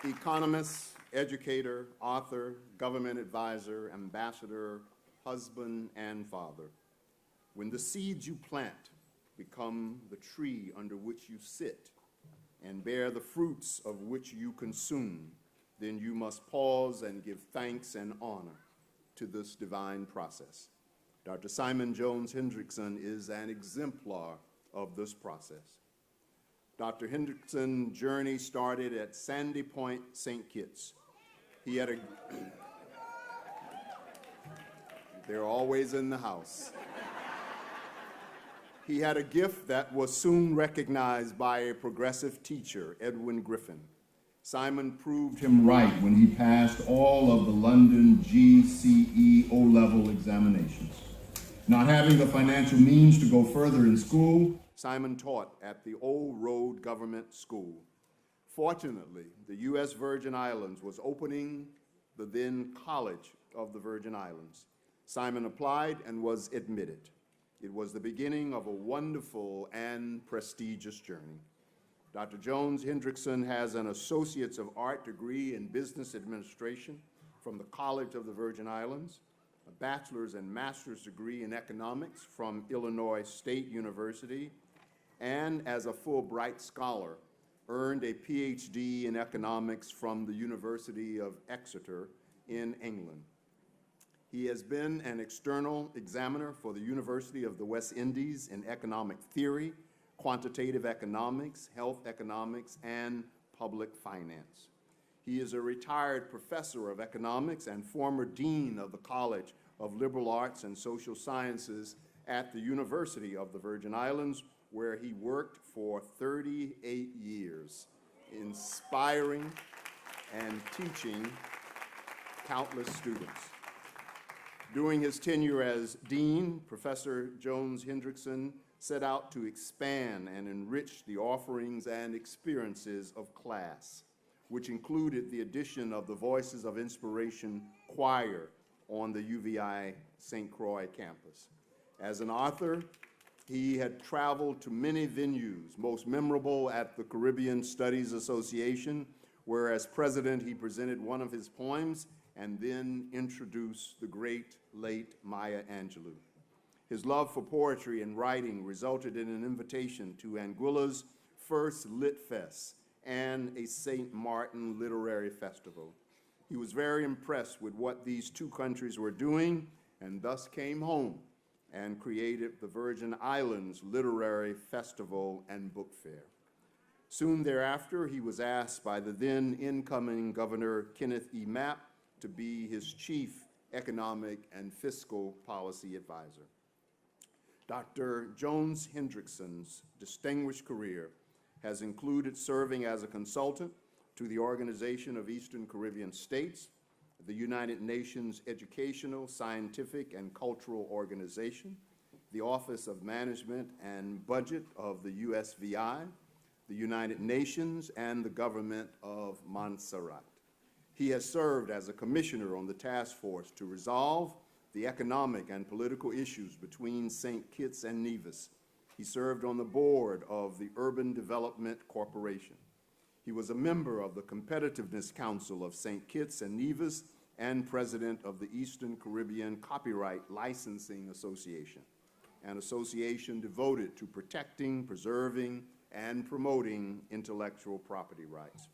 Economist, educator, author, government advisor, ambassador, husband, and father. When the seeds you plant become the tree under which you sit and bear the fruits of which you consume, then you must pause and give thanks and honor to this divine process. Dr. Simon Jones Hendrickson is an exemplar of this process. Dr. Hendrickson's journey started at Sandy Point, St. Kitts. He had a, they're always in the house. He had a gift that was soon recognized by a progressive teacher, Edwin Griffin. Simon proved him right when he passed all of the London GCE O-level examinations. Not having the financial means to go further in school, Simon taught at the Old Road Government School. Fortunately, the U.S. Virgin Islands was opening the then College of the Virgin Islands. Simon applied and was admitted. It was the beginning of a wonderful and prestigious journey. Dr. Jones Hendrickson has an Associates of Art degree in Business Administration from the College of the Virgin Islands, a bachelor's and master's degree in economics from Illinois State University, and as a Fulbright scholar, earned a PhD in economics from the University of Exeter in England. He has been an external examiner for the University of the West Indies in economic theory, quantitative economics, health economics, and public finance. He is a retired professor of economics and former dean of the College of Liberal Arts and Social Sciences at the University of the Virgin Islands, where he worked for 38 years, inspiring and teaching countless students. During his tenure as dean, Professor Jones Hendrickson set out to expand and enrich the offerings and experiences of class, which included the addition of the Voices of Inspiration Choir on the UVI St. Croix campus. As an author, he had traveled to many venues, most memorable at the Caribbean Studies Association, where as president he presented one of his poems and then introduced the great late Maya Angelou. His love for poetry and writing resulted in an invitation to Anguilla's first Lit Fest and a St. Martin Literary Festival. He was very impressed with what these two countries were doing and thus came home and created the Virgin Islands Literary Festival and Book Fair. Soon thereafter, he was asked by the then incoming Governor Kenneth E. Mapp to be his chief economic and fiscal policy advisor. Dr. Jones Hendrickson's distinguished career has included serving as a consultant to the Organization of Eastern Caribbean States, the United Nations Educational, Scientific, and Cultural Organization, the Office of Management and Budget of the USVI, the United Nations, and the government of Montserrat. He has served as a commissioner on the task force to resolve the economic and political issues between St. Kitts and Nevis. He served on the board of the Urban Development Corporation. He was a member of the Competitiveness Council of St. Kitts and Nevis and president of the Eastern Caribbean Copyright Licensing Association, an association devoted to protecting, preserving, and promoting intellectual property rights.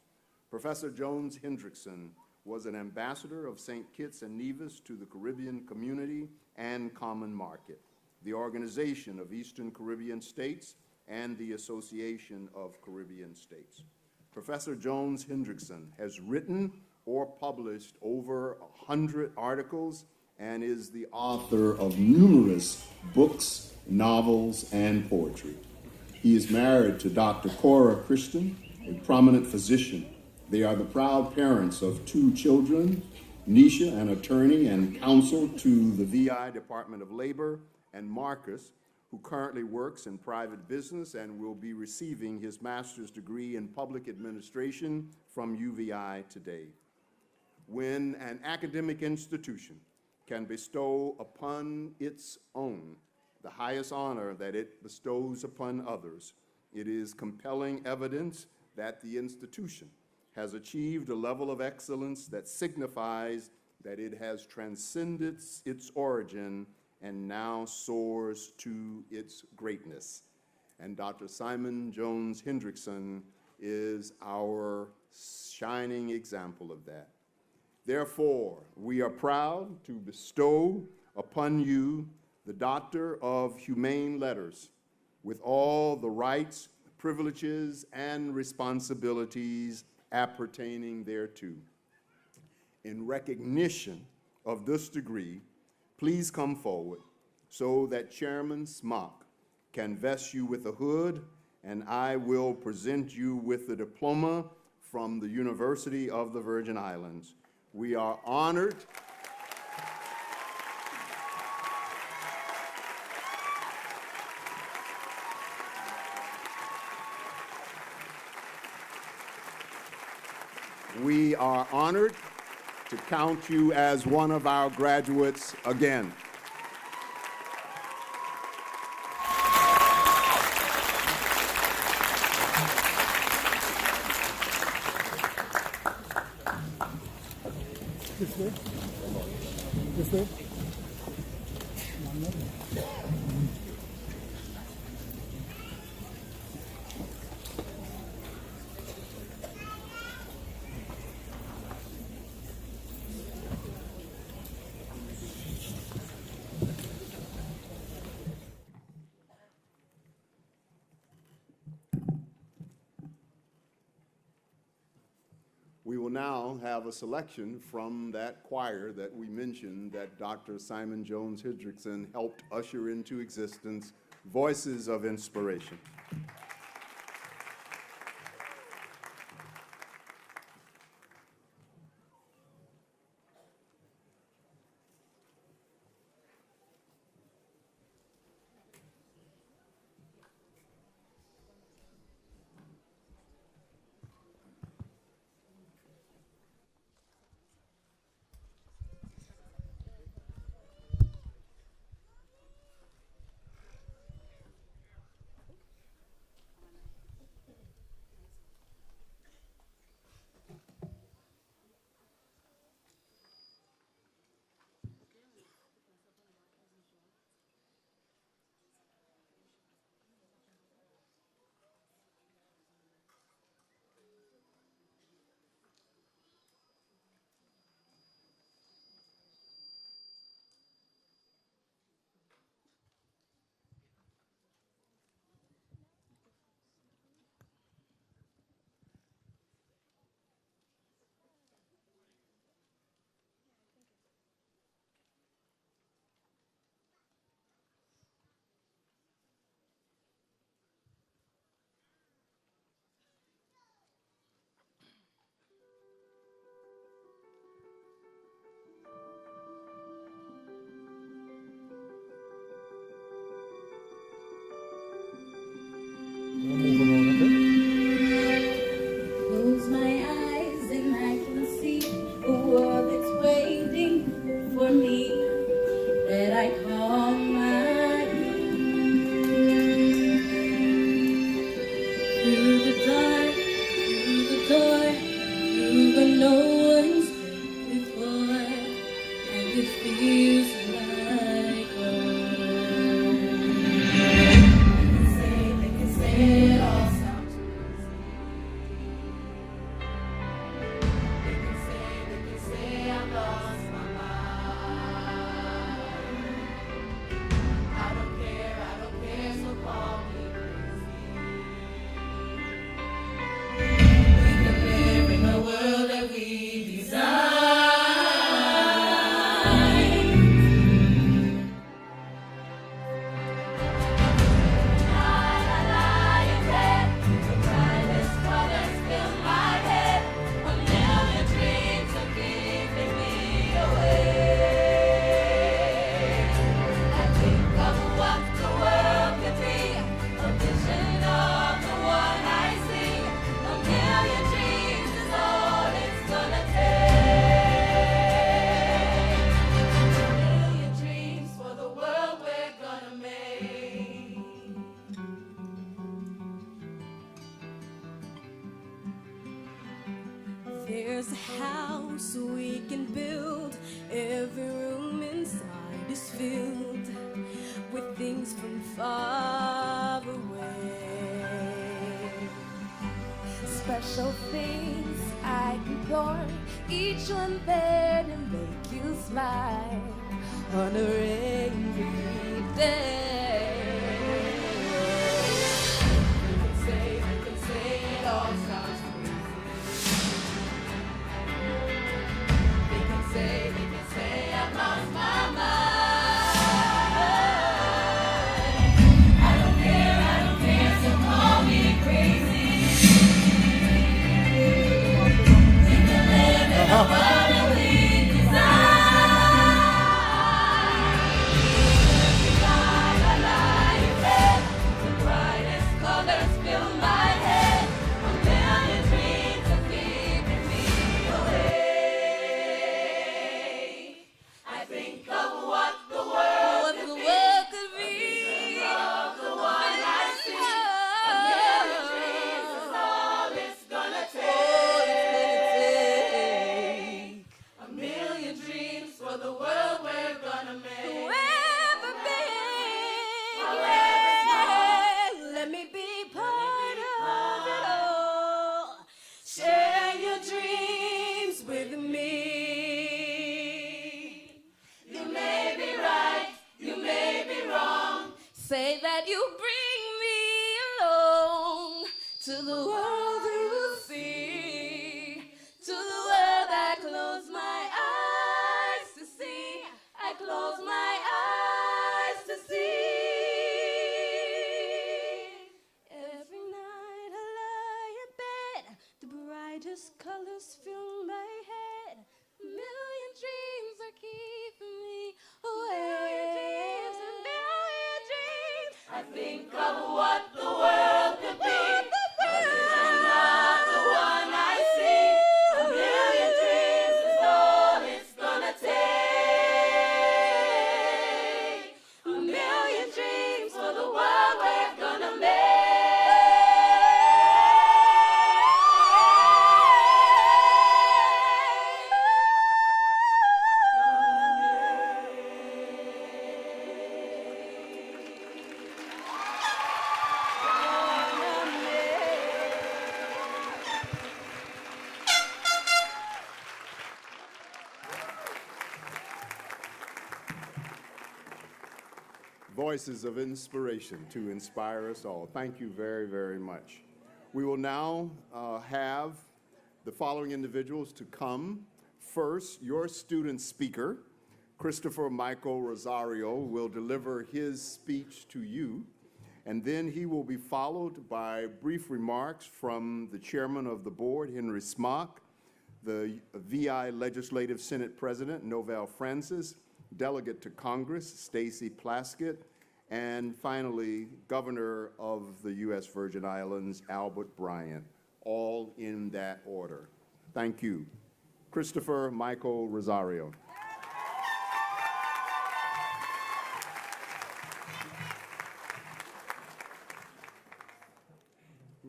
Professor Jones Hendrickson was an ambassador of St. Kitts and Nevis to the Caribbean Community and Common Market, the Organization of Eastern Caribbean States, and the Association of Caribbean States. Professor Jones Hendrickson has written or published over 100 articles and is the author of numerous books, novels, and poetry. He is married to Dr. Cora Christian, a prominent physician. They are the proud parents of 2 children, Nisha, an attorney and counsel to the VI Department of Labor, and Marcus, who currently works in private business and will be receiving his master's degree in public administration from UVI today. When an academic institution can bestow upon its own the highest honor that it bestows upon others, it is compelling evidence that the institution has achieved a level of excellence that signifies that it has transcended its origin and now soars to its greatness. And Dr. Simon Jones Hendrickson is our shining example of that. Therefore, we are proud to bestow upon you the Doctor of Humane Letters with all the rights, privileges, and responsibilities appertaining thereto. In recognition of this degree, please come forward so that Chairman Smock can vest you with a hood, and I will present you with the diploma from the University of the Virgin Islands. We are honored to count you as one of our graduates again. This way. This way. We will now have a selection from that choir that we mentioned that Dr. Simon Jones Hendrickson helped usher into existence, Voices of Inspiration. Move around a bit. Close my eyes and I can see a world that's waiting for me that I call my own. Through the dark, through the door, through where no one's been before, and it feels like home. They can say it all sounds They can say I've lost my mind. I don't care, so call me crazy. We can live in the world that we design. Lie in bed, the brightest colors fill my head. A million dreams are keeping me awake. I think of what the world could be, a vision of the one I see. A million dreams is all it's gonna take. A million dreams for the world we're gonna make. There's a house we can build. Every room inside is filled with things from far away. Special things I can pour, each one there to make you smile on a rainy day. You can say it all sounds They can say I've lost my mind. I don't care, so call me crazy. We can live in a world that we design. Every night I lie in bed, the brightest colors fill my head. A million dreams are keeping me awake. I think of what the world could be. Of the one I see. A million dreams is all it's gonna take. A million dreams for the world we're gonna make. However big, let me be part of it all. Share your dreams with me. You may be right, you may be wrong. Say that you bring me along to the world you see, to the world I close my eyes to see. I close my eyes to see. Every night I lie in bed, the brightest colors fill my head. A million dreams are keeping me awake. A million dreams. I think of what the world could be. A vision of the one I see. A million dreams is all it's gonna take. A million dreams for the world we're gonna make. Voices of inspiration to inspire us all. Thank you very, very much. We will now have the following individuals to come. First, your student speaker, Christopher Michael Rosario, will deliver his speech to you, and then he will be followed by brief remarks from the chairman of the board, Henry Smock, the VI Legislative Senate President, Novell Francis, Delegate to Congress, Stacy Plaskett, And finally, Governor of the U.S. Virgin Islands, Albert Bryant, all in that order. Thank you. Christopher Michael Rosario.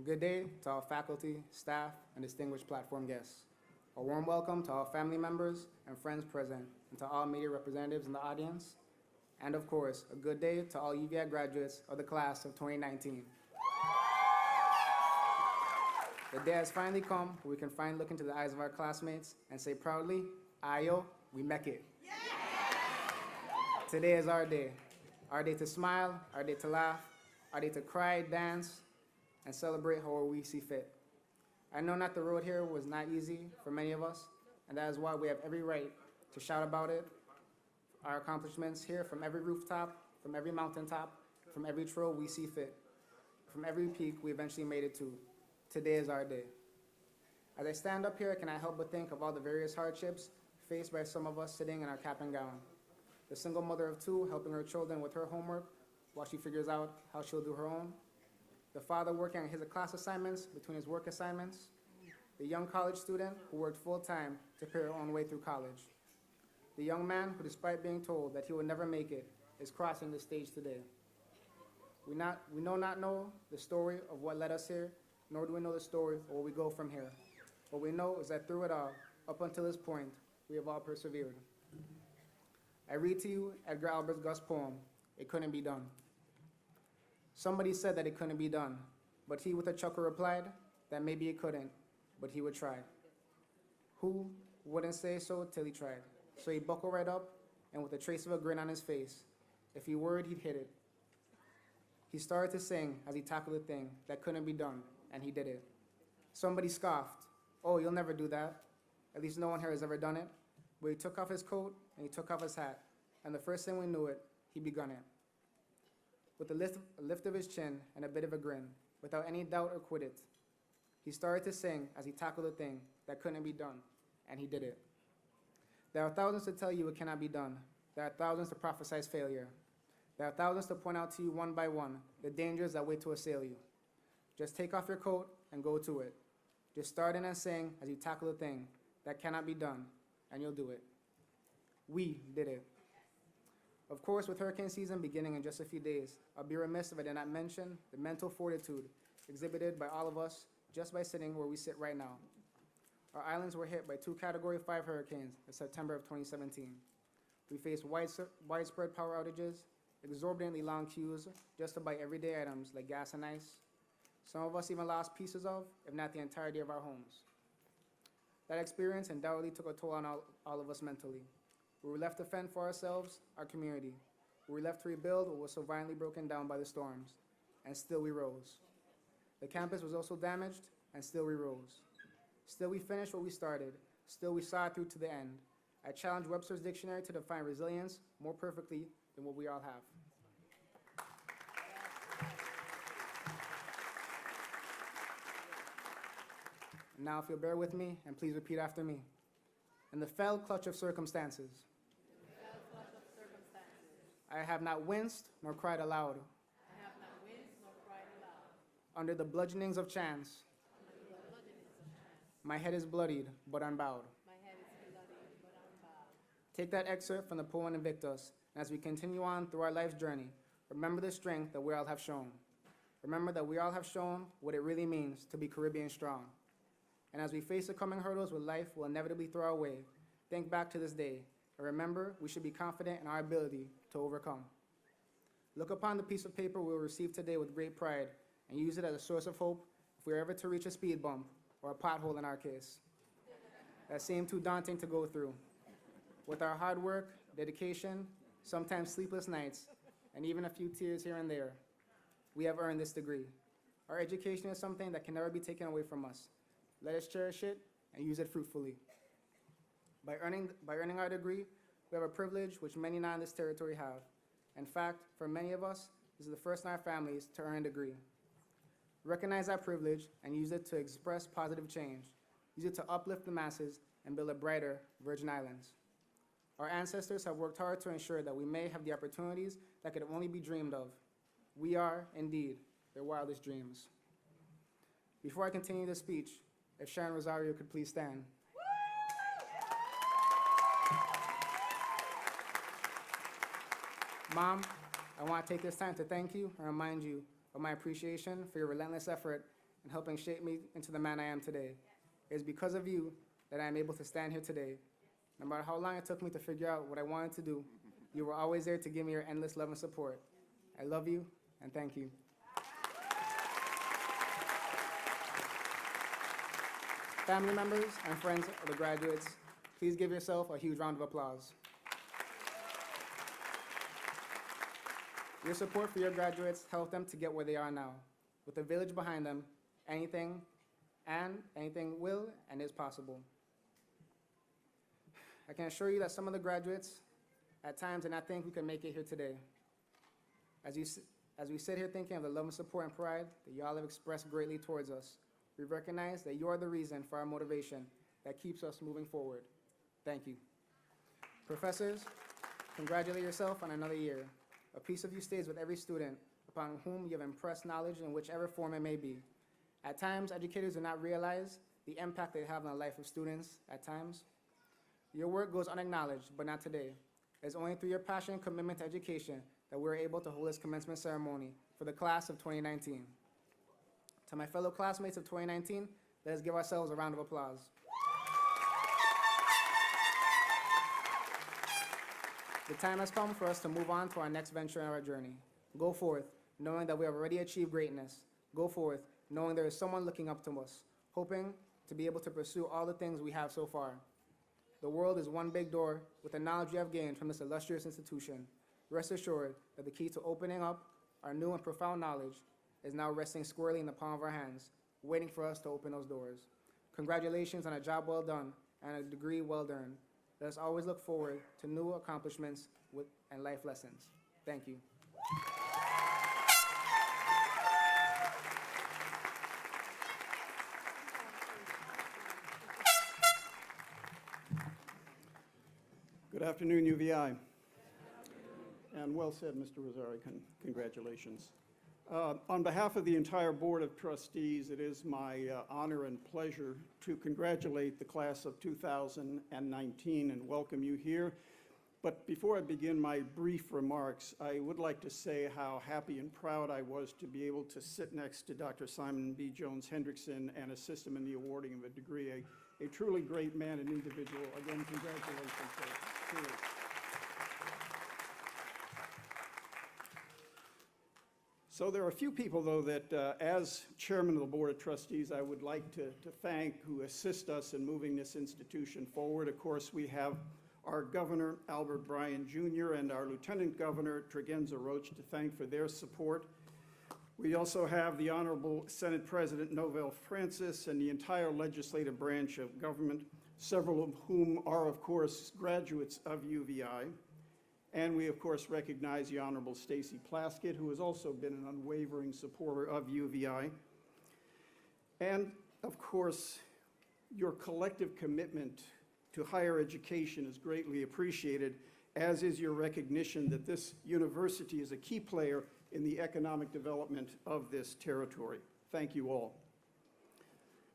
Good day to all faculty, staff, and distinguished platform guests. A warm welcome to all family members and friends present, and to all media representatives in the audience. And of course, a good day to all UVI graduates of the class of 2019. The day has finally come where we can finally look into the eyes of our classmates and say proudly, Ayo, we make it. Yeah! Today is our day to smile, our day to laugh, our day to cry, dance, and celebrate however we see fit. I know that the road here was not easy for many of us, and that is why we have every right to shout about it, our accomplishments here from every rooftop, from every mountaintop, from every trail we see fit, from every peak we eventually made it to. Today is our day. As I stand up here, I cannot help but think of all the various hardships faced by some of us sitting in our cap and gown. The single mother of two helping her children with her homework while she figures out how she'll do her own. The father working on his class assignments between his work assignments. The young college student who worked full-time to pay her own way through college. The young man who, despite being told that he would never make it, is crossing the stage today. We not know the story of what led us here, nor do we know the story of where we go from here. What we know is that through it all, up until this point, we have all persevered. I read to you Edgar Allan Poe's poem, It Couldn't Be Done. Somebody said that it couldn't be done, but he with a chuckle replied that maybe it couldn't, but he would try. Who wouldn't say so till he tried? So he buckled right up, and with a trace of a grin on his face, if he worried, he'd hit it. He started to sing as he tackled the thing that couldn't be done, and he did it. Somebody scoffed, "Oh, you'll never do that. At least no one here has ever done it." But he took off his coat, and he took off his hat, and the first thing we knew it, he begun it. With a lift of his chin and a bit of a grin, without any doubt or quit it, he started to sing as he tackled the thing that couldn't be done, and he did it. There are thousands to tell you it cannot be done. There are thousands to prophesize failure. There are thousands to point out to you one by one the dangers that wait to assail you. Just take off your coat and go to it. Just start in and sing as you tackle the thing that cannot be done, and you'll do it. We did it. Of course, with hurricane season beginning in just a few days, I'll be remiss if I did not mention the mental fortitude exhibited by all of us just by sitting where we sit right now. Our islands were hit by 2 Category 5 hurricanes in September of 2017. We faced widespread power outages, exorbitantly long queues just to buy everyday items like gas and ice. Some of us even lost pieces of, if not the entirety of our homes. That experience undoubtedly took a toll on all of us mentally. We were left to fend for ourselves, our community. We were left to rebuild what was so violently broken down by the storms, and still we rose. The campus was also damaged, and still we rose. Still we finished what we started. Still we saw it through to the end. I challenge Webster's dictionary to define resilience more perfectly than what we all have. Now, if you'll bear with me, and please repeat after me. In the fell clutch of circumstances, I have not winced nor cried aloud. Under the bludgeonings of chance, my head is bloodied but unbowed. Take that excerpt from the poem Invictus, and as we continue on through our life's journey, remember the strength that we all have shown. Remember that we all have shown what it really means to be Caribbean strong. And as we face the coming hurdles with life will inevitably throw our way, think back to this day, and remember we should be confident in our ability to overcome. Look upon the piece of paper we will receive today with great pride, and use it as a source of hope if we are ever to reach a speed bump, or a pothole in our case. That seemed too daunting to go through. With our hard work, dedication, sometimes sleepless nights, and even a few tears here and there, we have earned this degree. Our education is something that can never be taken away from us. Let us cherish it and use it fruitfully. By earning our degree, we have a privilege which many not in this territory have. In fact, for many of us, this is the first in our families to earn a degree. Recognize that privilege and use it to express positive change. Use it to uplift the masses and build a brighter Virgin Islands. Our ancestors have worked hard to ensure that we may have the opportunities that could only be dreamed of. We are, indeed, their wildest dreams. Before I continue this speech, if Sharon Rosario could please stand. Mom, I want to take this time to thank you and remind you of my appreciation for your relentless effort in helping shape me into the man I am today. It is because of you that I am able to stand here today. No matter how long it took me to figure out what I wanted to do, you were always there to give me your endless love and support. I love you and thank you. Family members and friends of the graduates, please give yourself a huge round of applause. Your support for your graduates helped them to get where they are now. With a village behind them, anything will and is possible. I can assure you that some of the graduates at times did not think we could make it here today. As we sit here thinking of the love and support and pride that y'all have expressed greatly towards us, we recognize that you are the reason for our motivation that keeps us moving forward. Thank you. Professors, congratulate yourself on another year. A piece of you stays with every student upon whom you have impressed knowledge in whichever form it may be. At times, educators do not realize the impact they have on the life of students at times. Your work goes unacknowledged, but not today. It's only through your passion and commitment to education that we're able to hold this commencement ceremony for the class of 2019. To my fellow classmates of 2019, let us give ourselves a round of applause. The time has come for us to move on to our next venture in our journey. Go forth, knowing that we have already achieved greatness. Go forth, knowing there is someone looking up to us, hoping to be able to pursue all the things we have so far. The world is one big door with the knowledge you have gained from this illustrious institution. Rest assured that the key to opening up our new and profound knowledge is now resting squarely in the palm of our hands, waiting for us to open those doors. Congratulations on a job well done and a degree well earned. Let us always look forward to new accomplishments and life lessons. Thank you. Good afternoon, UVI. And well said, Mr. Rosario. Congratulations. On behalf of the entire Board of Trustees, it is my honor and pleasure to congratulate the class of 2019 and welcome you here. But before I begin my brief remarks, I would like to say how happy and proud I was to be able to sit next to Dr. Simon B. Jones Hendrickson and assist him in the awarding of a degree. A truly great man and individual. Again, congratulations. Truly. So there are a few people, though, that as chairman of the Board of Trustees, I would like to thank who assist us in moving this institution forward. Of course, we have our Governor, Albert Bryan Jr., and our Lieutenant Governor, Tregenza Roach, to thank for their support. We also have the Honorable Senate President Novell Francis and the entire legislative branch of government, several of whom are, of course, graduates of UVI. And we, of course, recognize the Honorable Stacy Plaskett, who has also been an unwavering supporter of UVI. And, of course, your collective commitment to higher education is greatly appreciated, as is your recognition that this university is a key player in the economic development of this territory. Thank you all.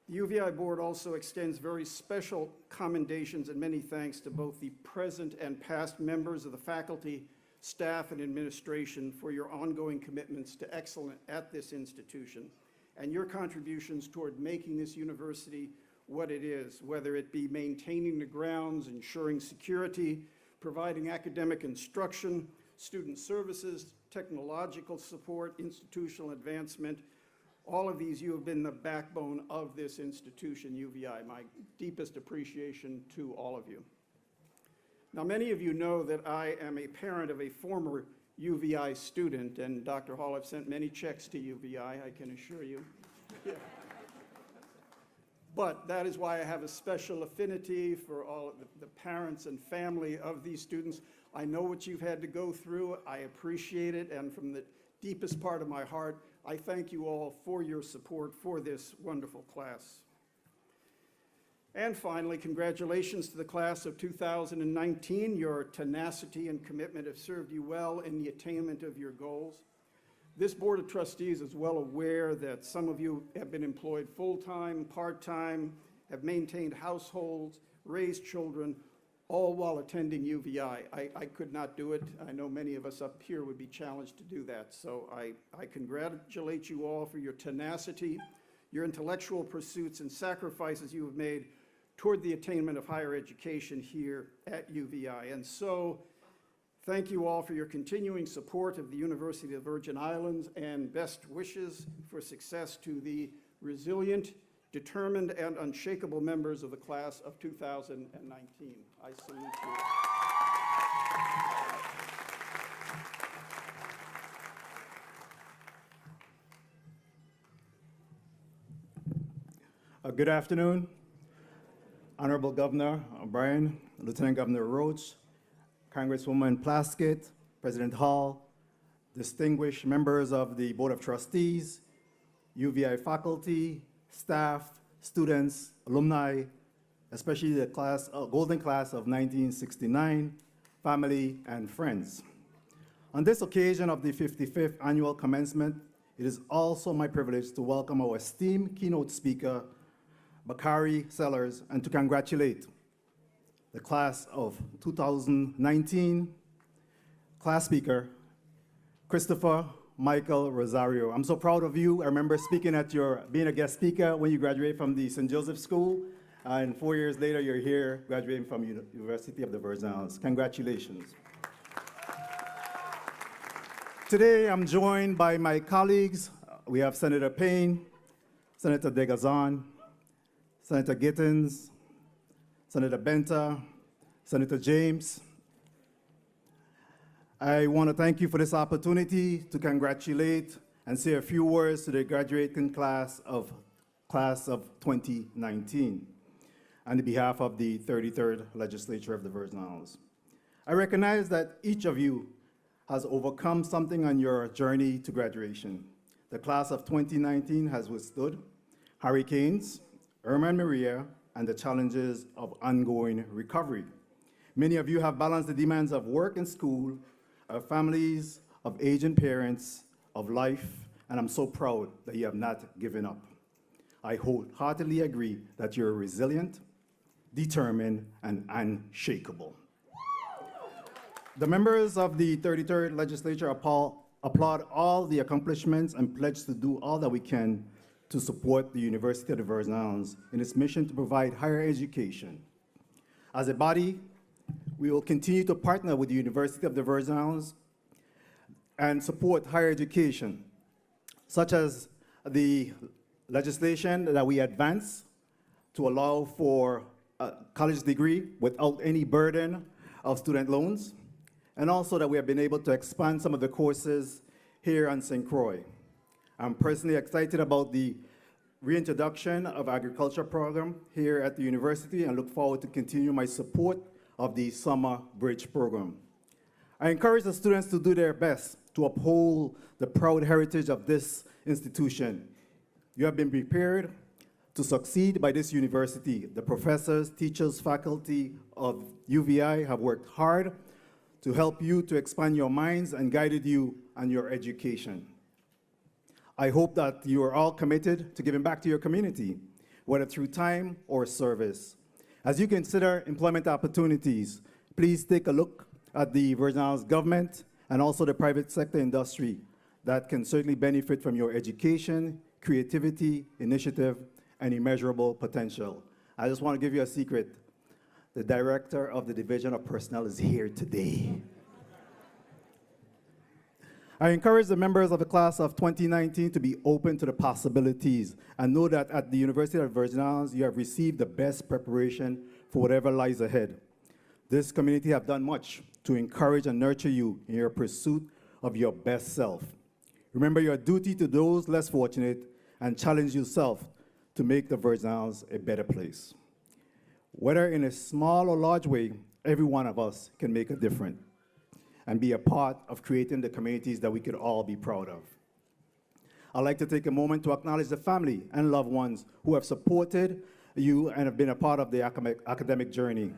The UVI board also extends very special commendations and many thanks to both the present and past members of the faculty, staff, and administration for your ongoing commitments to excellence at this institution and your contributions toward making this university what it is, whether it be maintaining the grounds, ensuring security, providing academic instruction, student services, technological support, institutional advancement. All of these, you have been the backbone of this institution, UVI. My deepest appreciation to all of you. Now, many of you know that I am a parent of a former UVI student, and Dr. Hall, I've sent many checks to UVI, I can assure you. Yeah. But that is why I have a special affinity for all of the parents and family of these students. I know what you've had to go through. I appreciate it, and from the deepest part of my heart, I thank you all for your support for this wonderful class. And finally, congratulations to the class of 2019. Your tenacity and commitment have served you well in the attainment of your goals. This Board of Trustees is well aware that some of you have been employed full-time, part-time, have maintained households, raised children, all while attending UVI. I could not do it. I know many of us up here would be challenged to do that. So I congratulate you all for your tenacity, your intellectual pursuits and sacrifices you have made toward the attainment of higher education here at UVI. And so, thank you all for your continuing support of the University of the Virgin Islands, and best wishes for success to the resilient, determined, and unshakable members of the class of 2019. I salute you. Good afternoon, Honorable Governor O'Brien, Lieutenant Governor Roach, Congresswoman Plaskett, President Hall, distinguished members of the Board of Trustees, UVI faculty, staff, students, alumni, especially the golden class of 1969, family, and friends. On this occasion of the 55th annual commencement, it is also my privilege to welcome our esteemed keynote speaker, Bakari Sellers, and to congratulate the class of 2019 class speaker, Christopher Michael Rosario. I'm so proud of you. I remember speaking at being a guest speaker when you graduated from the St. Joseph School, and 4 years later, you're here graduating from University of the Virgin Islands. Congratulations. Today, I'm joined by my colleagues. We have Senator Payne, Senator Degazan, Senator Gittins, Senator Benta, Senator James. I want to thank you for this opportunity to congratulate and say a few words to the graduating class of 2019 on behalf of the 33rd Legislature of the Virgin Islands. I recognize that each of you has overcome something on your journey to graduation. The class of 2019 has withstood hurricanes, Irma and Maria, and the challenges of ongoing recovery. Many of you have balanced the demands of work and school, of families, of aging parents, of life, and I'm so proud that you have not given up. I wholeheartedly agree that you're resilient, determined, and unshakable. The members of the 33rd Legislature applaud all the accomplishments and pledge to do all that we can to support the University of the Virgin Islands in its mission to provide higher education. As a body, we will continue to partner with the University of the Virgin Islands and support higher education, such as the legislation that we advance to allow for a college degree without any burden of student loans, and also that we have been able to expand some of the courses here on St. Croix. I'm personally excited about the reintroduction of agriculture program here at the university and look forward to continue my support of the Summer Bridge program. I encourage the students to do their best to uphold the proud heritage of this institution. You have been prepared to succeed by this university. The professors, teachers, faculty of UVI have worked hard to help you to expand your minds and guided you on your education. I hope that you are all committed to giving back to your community, whether through time or service. As you consider employment opportunities, please take a look at the Virgin Islands government and also the private sector industry that can certainly benefit from your education, creativity, initiative, and immeasurable potential. I just want to give you a secret. The director of the Division of Personnel is here today. I encourage the members of the class of 2019 to be open to the possibilities and know that at the University of the Virgin Islands, you have received the best preparation for whatever lies ahead. This community have done much to encourage and nurture you in your pursuit of your best self. Remember your duty to those less fortunate and challenge yourself to make the Virgin Islands a better place. Whether in a small or large way, every one of us can make a difference and be a part of creating the communities that we could all be proud of. I'd like to take a moment to acknowledge the family and loved ones who have supported you and have been a part of the academic journey.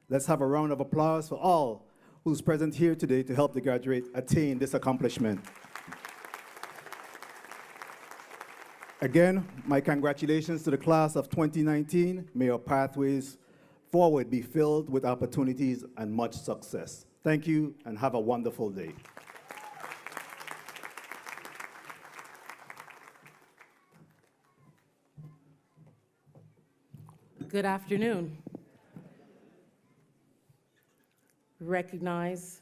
Let's have a round of applause for all who's present here today to help the graduate attain this accomplishment. Again, my congratulations to the class of 2019. May your pathways forward be filled with opportunities and much success. Thank you and have a wonderful day. Good afternoon. Recognize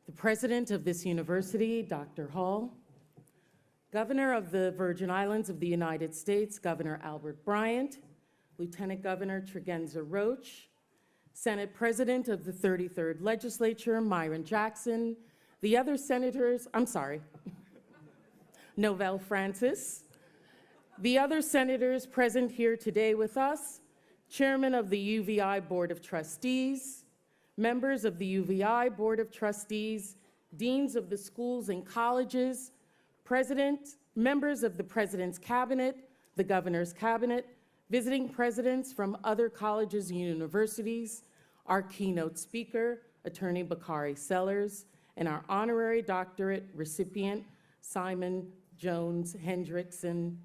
the president of this university, Dr. Hall, Governor of the Virgin Islands of the United States, Governor Albert Bryant, Lieutenant Governor Tregenza Roach, Senate President of the 33rd Legislature, Myron Jackson, the other senators, Novell Francis, the other senators present here today with us, Chairman of the UVI Board of Trustees, members of the UVI Board of Trustees, deans of the schools and colleges, members of the President's Cabinet, the Governor's Cabinet, visiting presidents from other colleges and universities, our keynote speaker, Attorney Bakari Sellers, and our honorary doctorate recipient, Simon Jones Hendrickson.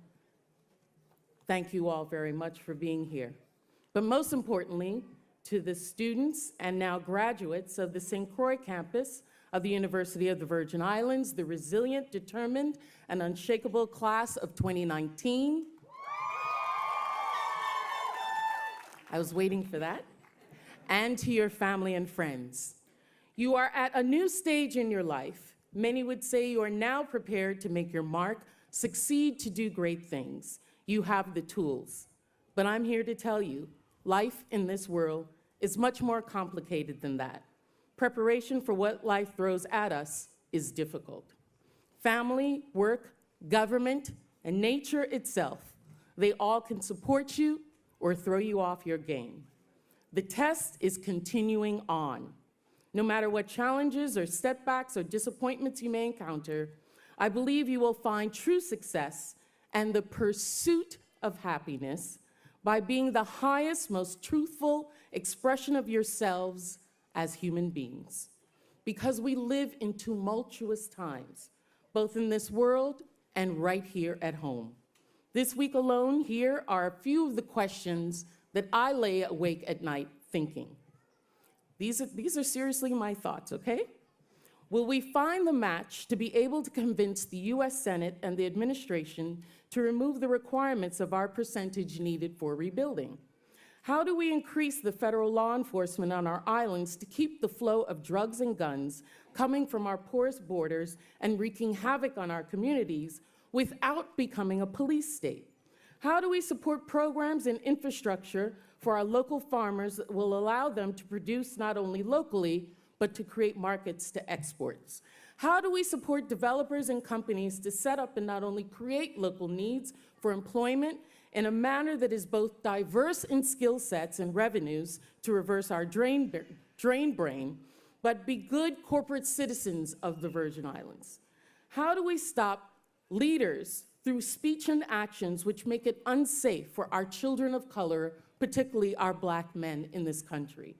Thank you all very much for being here. But most importantly, to the students and now graduates of the St. Croix campus of the University of the Virgin Islands, the resilient, determined, and unshakable class of 2019. I was waiting for that. And to your family and friends. You are at a new stage in your life. Many would say you are now prepared to make your mark, succeed to do great things. You have the tools. But I'm here to tell you, life in this world is much more complicated than that. Preparation for what life throws at us is difficult. Family, work, government, and nature itself, they all can support you or throw you off your game. The test is continuing on. No matter what challenges or setbacks or disappointments you may encounter, I believe you will find true success and the pursuit of happiness by being the highest, most truthful expression of yourselves as human beings. Because we live in tumultuous times, both in this world and right here at home. This week alone, here are a few of the questions that I lay awake at night thinking. These are seriously my thoughts, okay? Will we find the match to be able to convince the US Senate and the administration to remove the requirements of our percentage needed for rebuilding? How do we increase the federal law enforcement on our islands to keep the flow of drugs and guns coming from our porous borders and wreaking havoc on our communities without becoming a police state? How do we support programs and infrastructure for our local farmers that will allow them to produce not only locally, but to create markets to exports? How do we support developers and companies to set up and not only create local needs for employment in a manner that is both diverse in skill sets and revenues to reverse our drain brain, but be good corporate citizens of the Virgin Islands? How do we stop leaders through speech and actions which make it unsafe for our children of color, particularly our Black men in this country?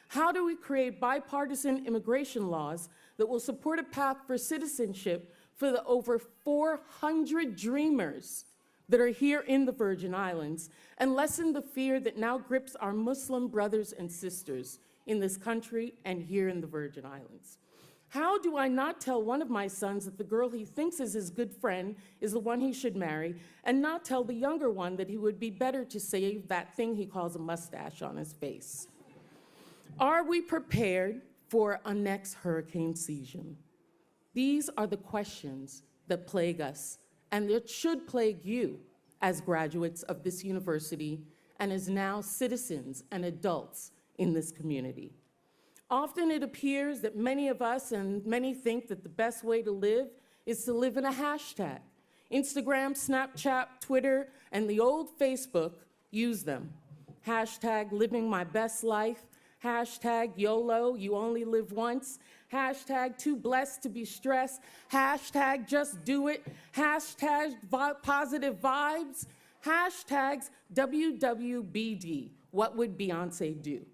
How do we create bipartisan immigration laws that will support a path for citizenship for the over 400 dreamers that are here in the Virgin Islands and lessen the fear that now grips our Muslim brothers and sisters in this country and here in the Virgin Islands? How do I not tell one of my sons that the girl he thinks is his good friend is the one he should marry, and not tell the younger one that he would be better to save that thing he calls a mustache on his face? Are we prepared for a next hurricane season? These are the questions that plague us, and that should plague you as graduates of this university and as now citizens and adults in this community. Often it appears that many of us and many think that the best way to live is to live in a hashtag. Instagram, Snapchat, Twitter, and the old Facebook use them. Hashtag living my best life, hashtag YOLO, you only live once, hashtag too blessed to be stressed, hashtag just do it, hashtag positive vibes, Hashtags WWBD, what would Beyonce do?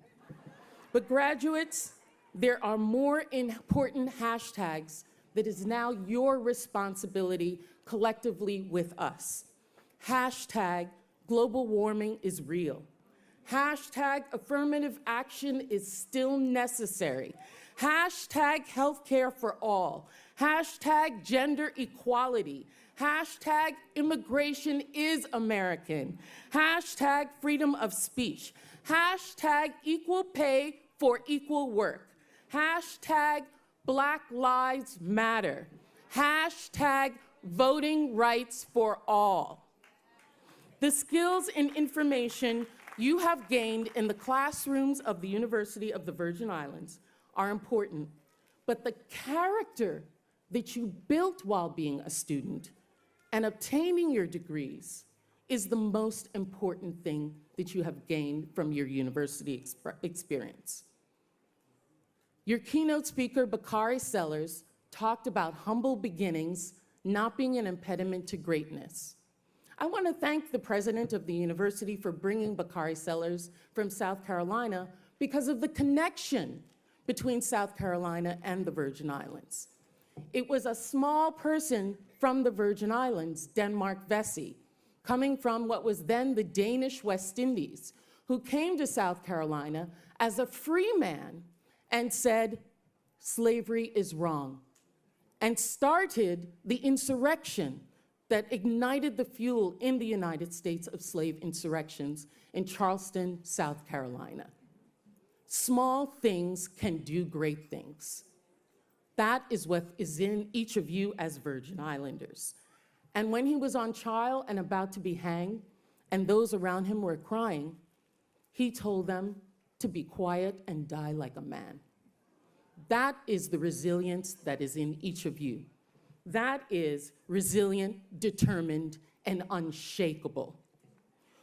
But graduates, there are more important hashtags that is now your responsibility collectively with us. Hashtag global warming is real. Hashtag affirmative action is still necessary. Hashtag healthcare for all. Hashtag gender equality. Hashtag immigration is American. Hashtag freedom of speech. Hashtag equal pay for equal work. Hashtag Black Lives Matter. Hashtag voting rights for all. The skills and information you have gained in the classrooms of the University of the Virgin Islands are important, but the character that you built while being a student and obtaining your degrees is the most important thing that you have gained from your university experience. Your keynote speaker, Bakari Sellers, talked about humble beginnings not being an impediment to greatness. I want to thank the president of the university for bringing Bakari Sellers from South Carolina because of the connection between South Carolina and the Virgin Islands. It was a small person from the Virgin Islands, Denmark Vesey, coming from what was then the Danish West Indies, who came to South Carolina as a free man and said, slavery is wrong, and started the insurrection that ignited the fuel in the United States of slave insurrections in Charleston, South Carolina. Small things can do great things. That is what is in each of you as Virgin Islanders. And when he was on trial and about to be hanged, and those around him were crying, he told them to be quiet and die like a man. That is the resilience that is in each of you. That is resilient, determined, and unshakable.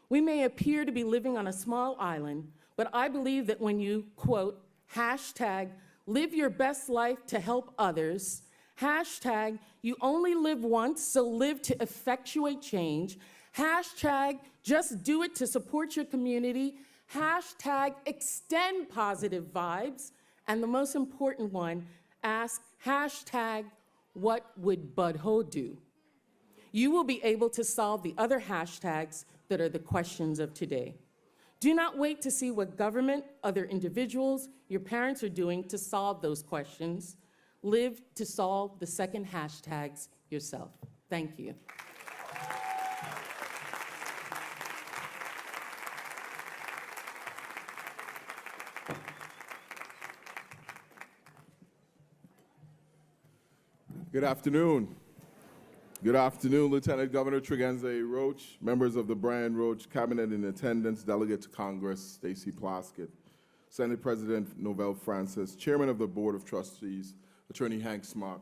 We may appear to be living on a small island, but I believe that when you, quote, hashtag, live your best life to help others, hashtag, you only live once, so live to effectuate change, hashtag, just do it to support your community, hashtag, extend positive vibes, and the most important one, ask hashtag, what would Bud Ho do? You will be able to solve the other hashtags that are the questions of today. Do not wait to see what government, other individuals, your parents are doing to solve those questions. Live to solve the second hashtags yourself. Thank you. Good afternoon. Good afternoon, Lieutenant Governor Tregenze Roach, members of the Brian Roach Cabinet in attendance, Delegate to Congress Stacey Plaskett, Senate President Novell Francis, Chairman of the Board of Trustees, Attorney Hank Smock,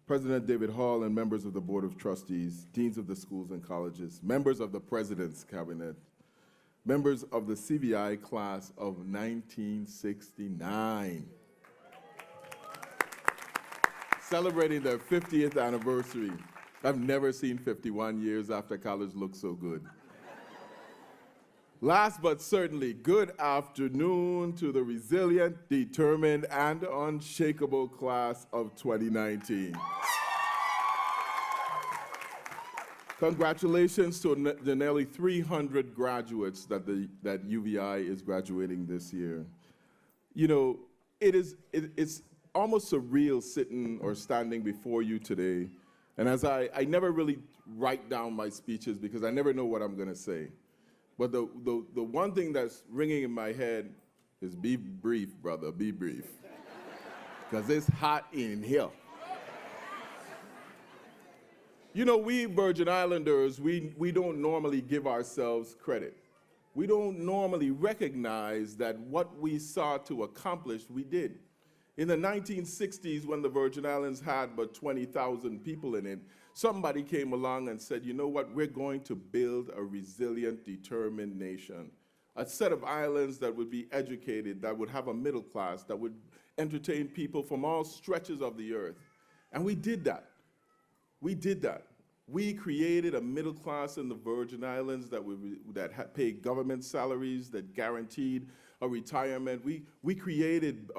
President David Hall, and members of the Board of Trustees, deans of the schools and colleges, members of the President's Cabinet, members of the CVI class of 1969. Celebrating their 50th anniversary. I've never seen 51 years after college look so good. Last but certainly, good afternoon to the resilient, determined, and unshakable class of 2019. Congratulations to the nearly 300 graduates that UVI is graduating this year. You know, it's almost surreal sitting or standing before you today. And as I never really write down my speeches because I never know what I'm gonna say. But the one thing that's ringing in my head is be brief, brother, be brief. Because it's hot in here. You know, we Virgin Islanders, we don't normally give ourselves credit. We don't normally recognize that what we sought to accomplish, we did. In the 1960s, when the Virgin Islands had but 20,000 people in it, somebody came along and said, you know what, we're going to build a resilient, determined nation. A set of islands that would be educated, that would have a middle class, that would entertain people from all stretches of the earth. And we did that. We did that. We created a middle class in the Virgin Islands that paid government salaries, that guaranteed a retirement. We created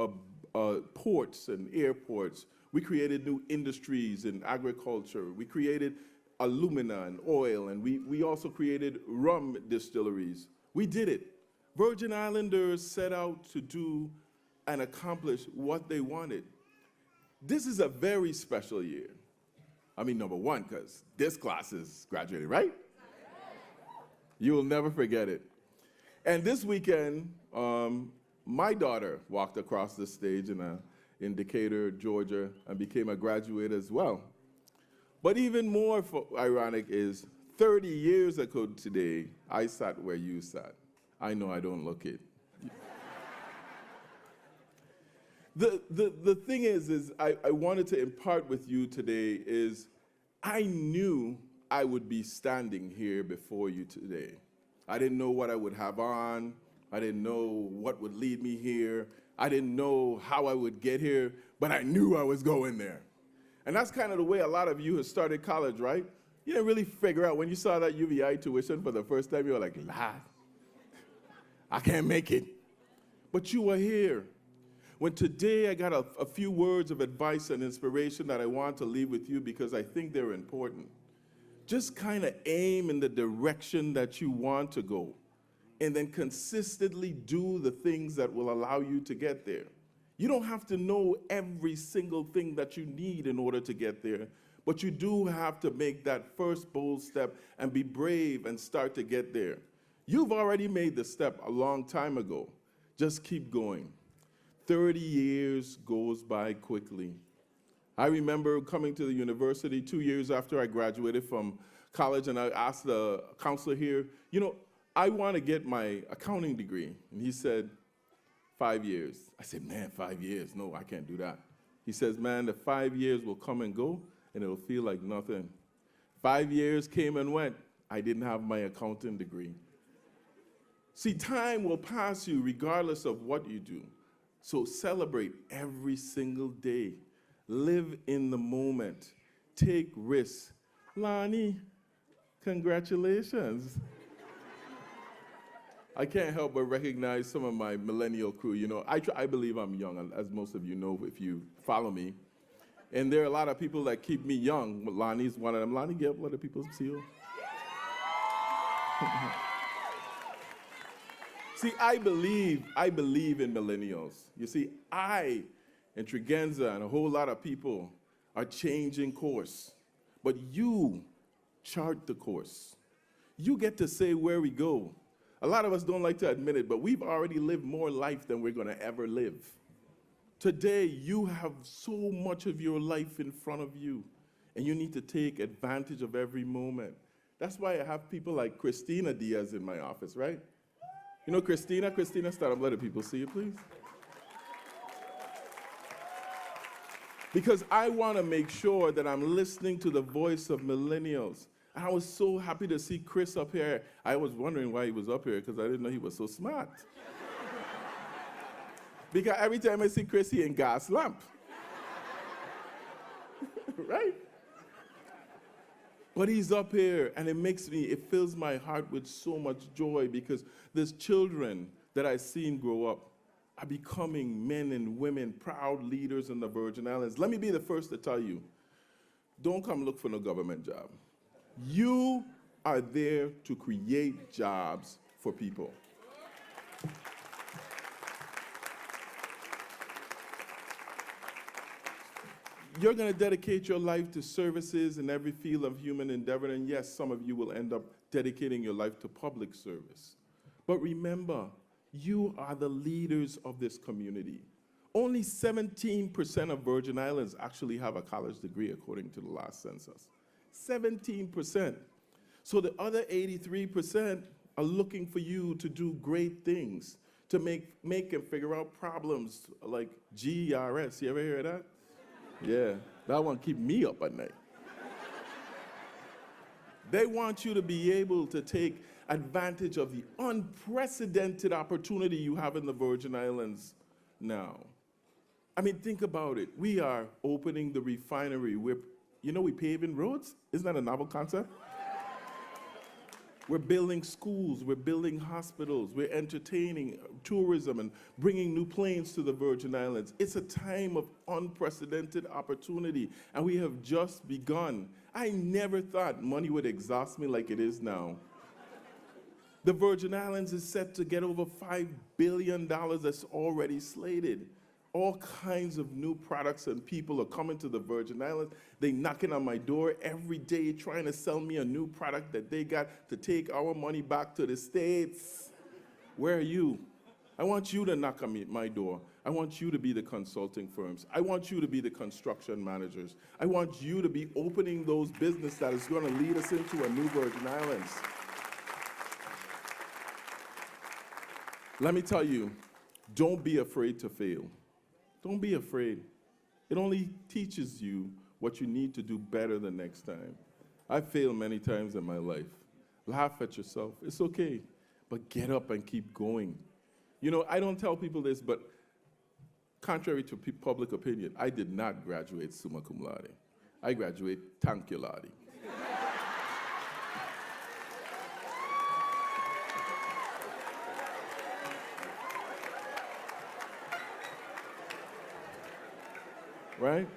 ports and airports. We created new industries in agriculture. We created alumina and oil, and we also created rum distilleries. We did it. Virgin Islanders set out to do and accomplish what they wanted. This is a very special year. I mean, number one, because this class is graduating, right? You will never forget it. And this weekend, my daughter walked across the stage in Decatur, Georgia, and became a graduate as well. But even more ironic is 30 years ago today, I sat where you sat. I know I don't look it. The thing is I wanted to impart with you today is I knew I would be standing here before you today. I didn't know what I would have on. I didn't know what would lead me here. I didn't know how I would get here, but I knew I was going there. And that's kind of the way a lot of you have started college, right? You didn't really figure out when you saw that UVI tuition for the first time, you were like, I can't make it. But you were here. When today I got a few words of advice and inspiration that I want to leave with you because I think they're important. Just kind of aim in the direction that you want to go and then consistently do the things that will allow you to get there. You don't have to know every single thing that you need in order to get there, but you do have to make that first bold step and be brave and start to get there. You've already made the step a long time ago. Just keep going. 30 years goes by quickly. I remember coming to the university 2 years after I graduated from college, and I asked the counselor here, I want to get my accounting degree. And he said, 5 years. I said, man, 5 years? No, I can't do that. He says, man, the 5 years will come and go, and it'll feel like nothing. 5 years came and went. I didn't have my accounting degree. See, time will pass you regardless of what you do. So celebrate every single day. Live in the moment. Take risks. Lonnie, congratulations. I can't help but recognize some of my millennial crew. I believe I'm young, as most of you know if you follow me. And there are a lot of people that keep me young. Lonnie's one of them. Lonnie, get up, let the people see you. See, I believe in millennials. You see, I and Tregenza and a whole lot of people are changing course. But you chart the course. You get to say where we go. A lot of us don't like to admit it, but we've already lived more life than we're going to ever live. Today, you have so much of your life in front of you, and you need to take advantage of every moment. That's why I have people like Christina Diaz in my office, right? You know Christina? Christina, stand up, let the people see you, please. Because I want to make sure that I'm listening to the voice of millennials. And I was so happy to see Chris up here. I was wondering why he was up here, because I didn't know he was so smart. Because every time I see Chris, he in gas lamp. Right? But he's up here, and it fills my heart with so much joy because these children that I've seen grow up are becoming men and women, proud leaders in the Virgin Islands. Let me be the first to tell you, don't come look for no government job. You are there to create jobs for people. You're going to dedicate your life to services in every field of human endeavor, and yes, some of you will end up dedicating your life to public service. But remember, you are the leaders of this community. Only 17% of Virgin Islands actually have a college degree, according to the last census. 17%. So the other 83% are looking for you to do great things, to make and figure out problems like GERS. You ever hear of that? Yeah, that one keep me up at night. They want you to be able to take advantage of the unprecedented opportunity you have in the Virgin Islands now. I mean, think about it. We are opening the refinery. We're You know we paving roads? Isn't that a novel concept? We're building schools, we're building hospitals, we're entertaining tourism and bringing new planes to the Virgin Islands. It's a time of unprecedented opportunity, and we have just begun. I never thought money would exhaust me like it is now. The Virgin Islands is set to get over $5 billion that's already slated. All kinds of new products and people are coming to the Virgin Islands. They knocking on my door every day trying to sell me a new product that they got to take our money back to the States. Where are you? I want you to knock on my door. I want you to be the consulting firms. I want you to be the construction managers. I want you to be opening those businesses that is going to lead us into a new Virgin Islands. Let me tell you, don't be afraid to fail. Don't be afraid. It only teaches you what you need to do better the next time. I've failed many times in my life. Laugh at yourself. It's okay. But get up and keep going. You know, I don't tell people this, but contrary to public opinion, I did not graduate summa cum laude. I graduate thank you laude. Right?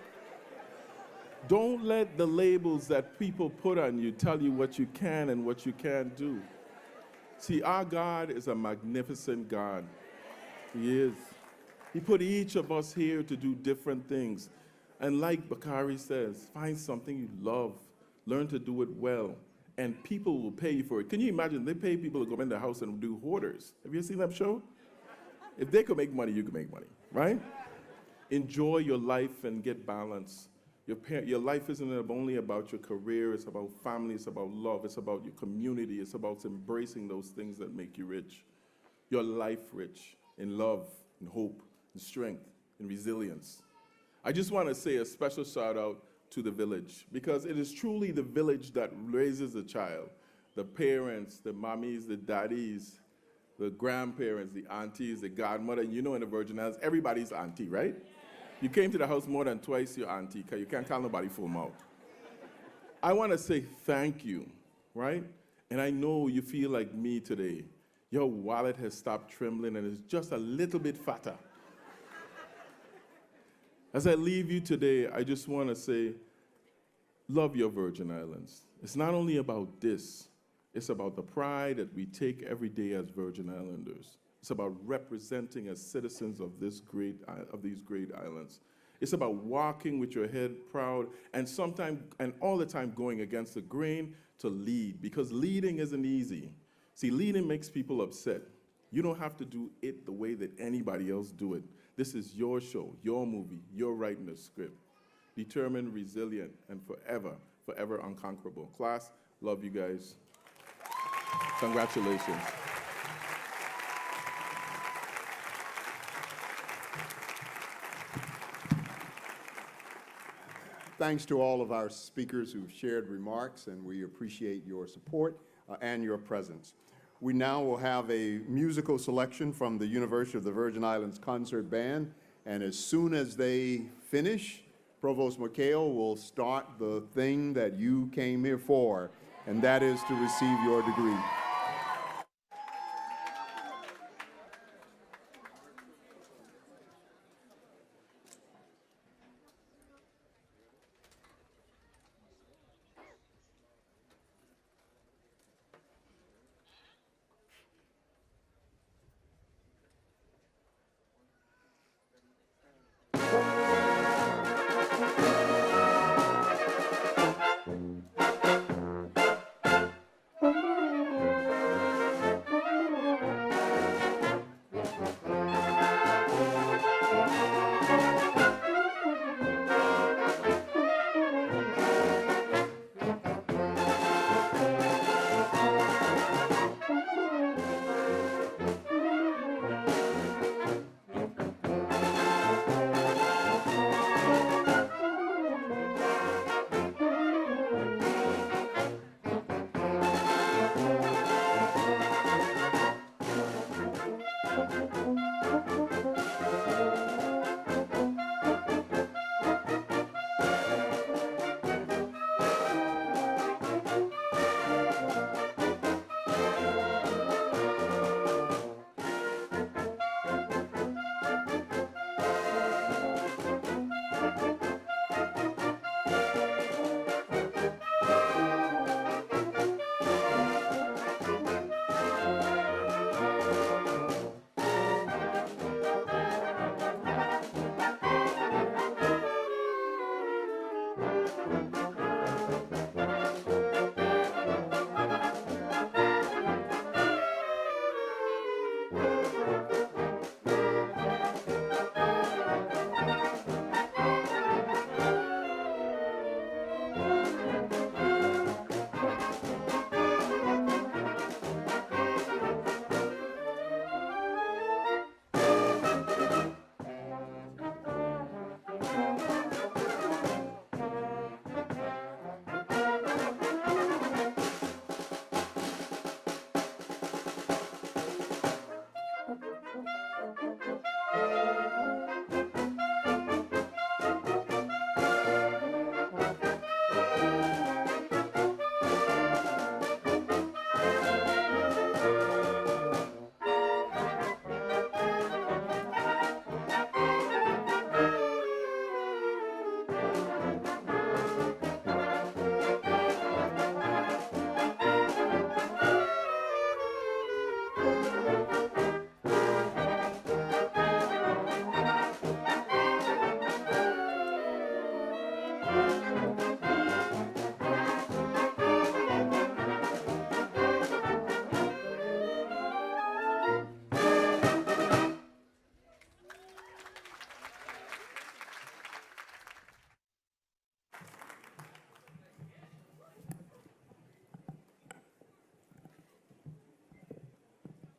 Don't let the labels that people put on you tell you what you can and what you can't do. See, our God is a magnificent God. He is. He put each of us here to do different things. And like Bakari says, find something you love, learn to do it well, and people will pay you for it. Can you imagine? They pay people to go in the house and do hoarders. Have you seen that show? If they could make money, you could make money, right? Enjoy your life and get balance. Your life isn't only about your career, it's about family, it's about love, it's about your community, it's about embracing those things that make you rich. Your life rich in love, in hope, in strength, in resilience. I just want to say a special shout out to the village, because it is truly the village that raises a child. The parents, the mommies, the daddies, the grandparents, the aunties, the godmother. You know in the Virgin Islands, everybody's auntie, right? You came to the house more than twice your auntie, because you can't call nobody full mouth. I want to say thank you, right? And I know you feel like me today. Your wallet has stopped trembling and is just a little bit fatter. As I leave you today, I just want to say, love your Virgin Islands. It's not only about this, it's about the pride that we take every day as Virgin Islanders. It's about representing as citizens of these great islands. It's about walking with your head proud and all the time going against the grain to lead, because leading isn't easy. See, leading makes people upset. You don't have to do it the way that anybody else do it. This is your show, your movie, you're writing the script. Determined, resilient, and forever, forever unconquerable. Class, love you guys. Congratulations. Thanks to all of our speakers who've shared remarks, and we appreciate your support and your presence. We now will have a musical selection from the University of the Virgin Islands Concert Band, and as soon as they finish, Provost McHale will start the thing that you came here for, and that is to receive your degree.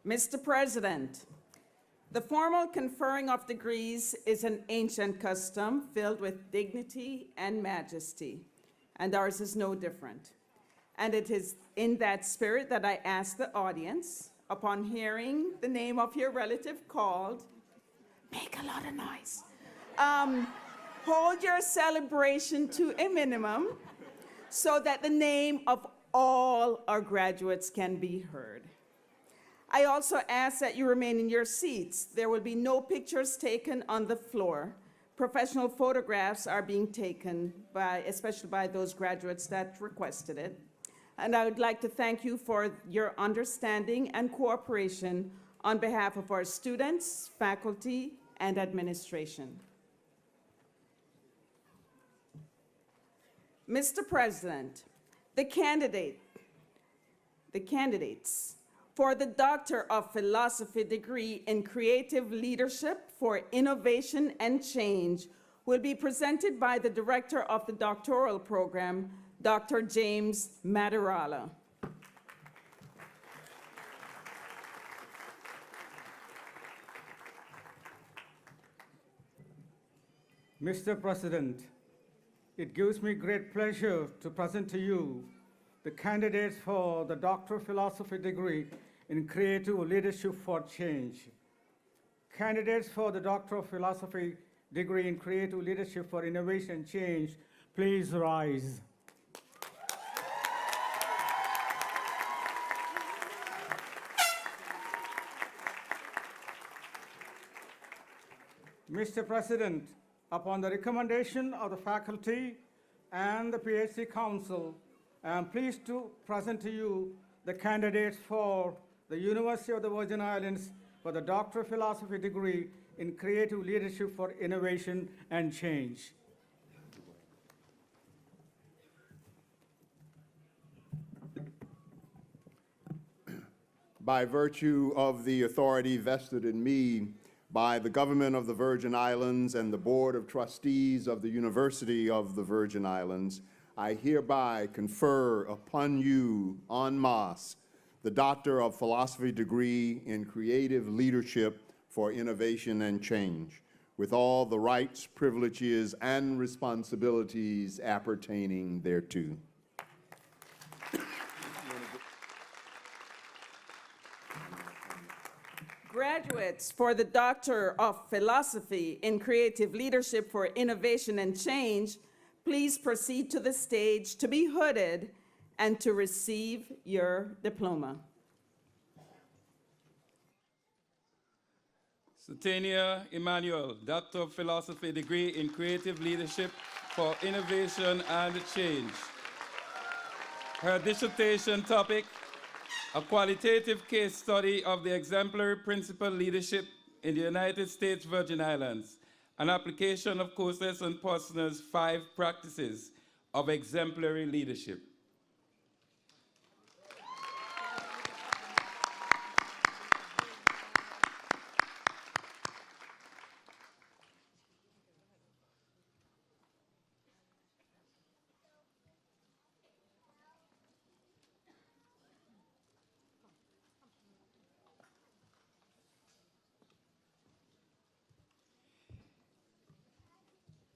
Mr. President, the formal conferring of degrees is an ancient custom filled with dignity and majesty, and ours is no different. And it is in that spirit that I ask the audience, upon hearing the name of your relative called, make a lot of noise. Hold your celebration to a minimum so that the name of all our graduates can be heard. I also ask that you remain in your seats. There will be no pictures taken on the floor. Professional photographs are being taken especially by those graduates that requested it. And I would like to thank you for your understanding and cooperation on behalf of our students, faculty, and administration. Mr. President, the candidates for the Doctor of Philosophy degree in Creative Leadership for Innovation and Change will be presented by the Director of the doctoral program, Dr. James Madarala. Mr. President, it gives me great pleasure to present to you the candidates for the Doctor of Philosophy degree in Creative Leadership for Change. Candidates for the Doctor of Philosophy degree in Creative Leadership for Innovation and Change, please rise. Mr. President, upon the recommendation of the faculty and the PhD Council, I am pleased to present to you the candidates for the University of the Virgin Islands for the Doctor of Philosophy degree in Creative Leadership for Innovation and Change. By virtue of the authority vested in me by the government of the Virgin Islands and the Board of Trustees of the University of the Virgin Islands, I hereby confer upon you en masse the Doctor of Philosophy degree in Creative Leadership for Innovation and Change, with all the rights, privileges, and responsibilities appertaining thereto. Graduates for the Doctor of Philosophy in Creative Leadership for Innovation and Change, please proceed to the stage to be hooded and to receive your diploma. Satania Emmanuel, Doctor of Philosophy degree in Creative Leadership for Innovation and Change. Her dissertation topic, a qualitative case study of the exemplary principal leadership in the United States Virgin Islands, an application of Coases and Posner's 5 practices of exemplary leadership.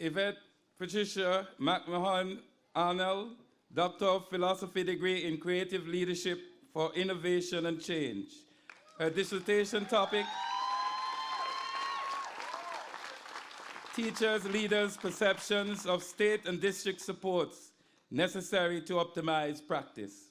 Yvette Patricia McMahon Arnell, Doctor of Philosophy degree in Creative Leadership for Innovation and Change. Her dissertation topic, Teachers, Leaders, Perceptions of State and District Supports Necessary to Optimize Practice.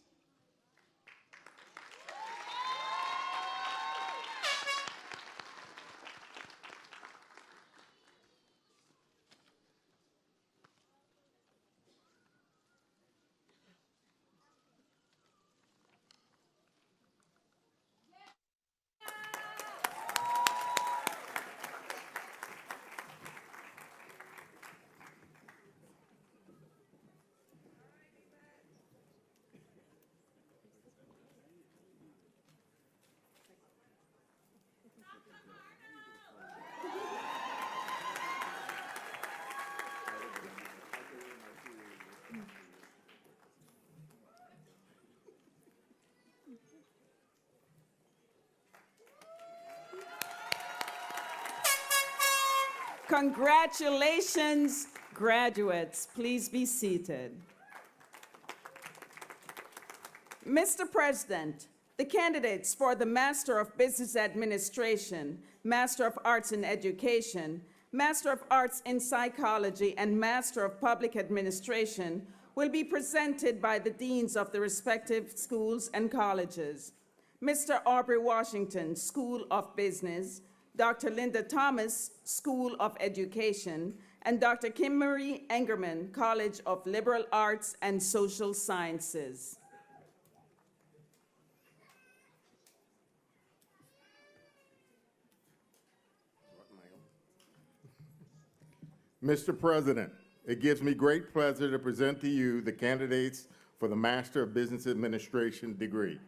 Congratulations, graduates. Please be seated. Mr. President, the candidates for the Master of Business Administration, Master of Arts in Education, Master of Arts in Psychology, and Master of Public Administration will be presented by the deans of the respective schools and colleges. Mr. Aubrey Washington, School of Business, Dr. Linda Thomas, School of Education, and Dr. Kim Marie Engerman, College of Liberal Arts and Social Sciences. Mr. President, it gives me great pleasure to present to you the candidates for the Master of Business Administration degree.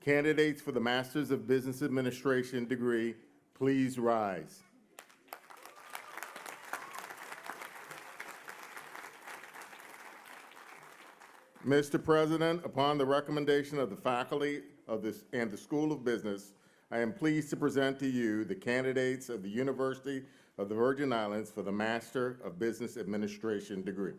Candidates for the Masters of Business Administration degree, please rise. Mr. President, upon the recommendation of the faculty of this and the School of Business, I am pleased to present to you the candidates of the University of the Virgin Islands for the Master of Business Administration degree.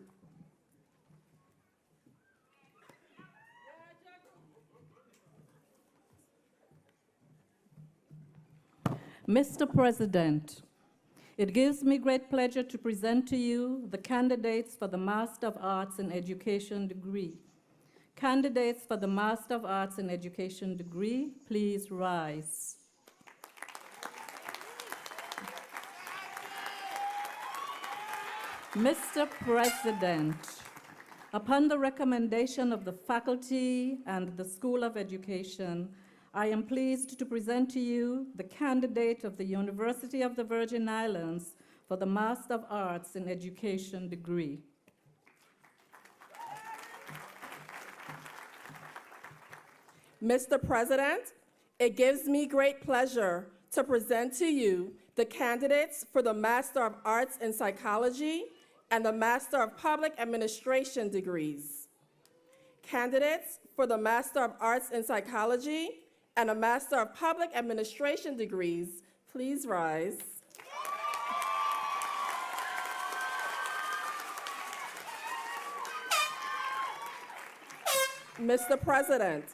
Mr. President, it gives me great pleasure to present to you the candidates for the Master of Arts in Education degree. Candidates for the Master of Arts in Education degree, please rise. Mr. President, upon the recommendation of the faculty and the School of Education, I am pleased to present to you the candidate of the University of the Virgin Islands for the Master of Arts in Education degree. Mr. President, it gives me great pleasure to present to you the candidates for the Master of Arts in Psychology and the Master of Public Administration degrees. Candidates for the Master of Arts in Psychology and a Master of Public Administration degrees, please rise. Mr. President,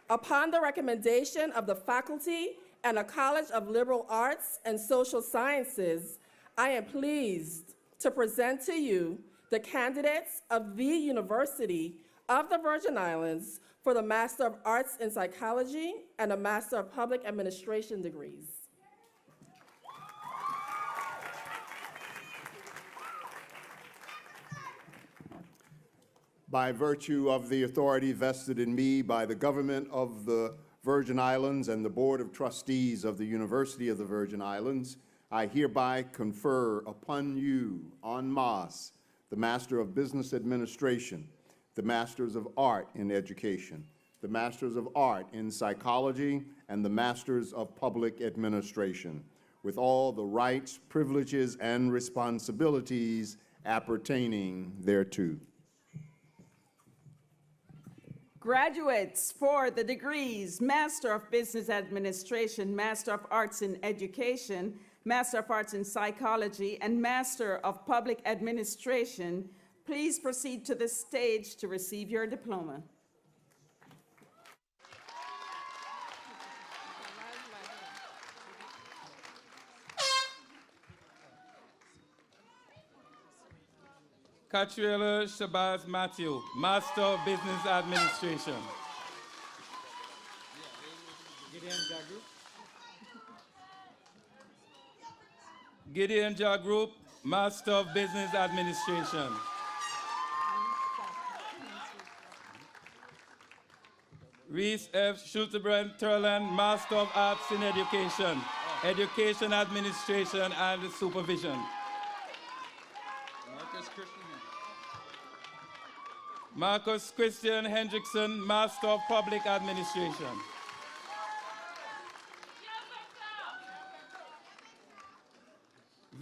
upon the recommendation of the faculty and a College of Liberal Arts and Social Sciences, I am pleased to present to you the candidates of the University of the Virgin Islands for the Master of Arts in Psychology and a Master of Public Administration degrees. By virtue of the authority vested in me by the government of the Virgin Islands and the Board of Trustees of the University of the Virgin Islands, I hereby confer upon you, en masse, the Master of Business Administration, the Masters of Art in Education, the Masters of Art in Psychology, and the Masters of Public Administration, with all the rights, privileges, and responsibilities appertaining thereto. Graduates for the degrees Master of Business Administration, Master of Arts in Education, Master of Arts in Psychology, and Master of Public Administration, please proceed to the stage to receive your diploma. Catriella Shabazz Matthew, Master of Business Administration. Gideon Jagroup, Master of Business Administration. Reese F. Schultebrand Turland, Master of Arts in Education, Education Administration and Supervision. Marcus Christian Hendrickson, Master of Public Administration.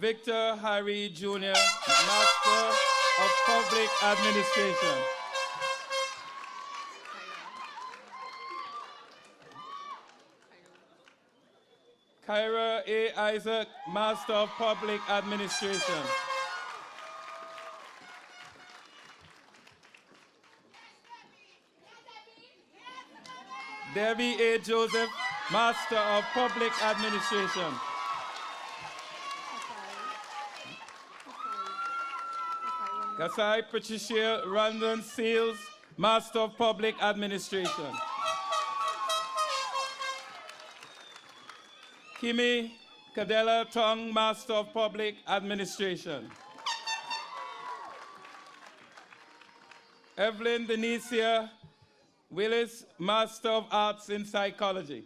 Victor Harry Jr., Master of Public Administration. Kyra A. Isaac, Master of Public Administration. Debbie A. Joseph, Master of Public Administration. Kasai Patricia Randon Seals, Master of Public Administration. Kimi Cadella Tong, Master of Public Administration. Evelyn Denicia Willis, Master of Arts in Psychology.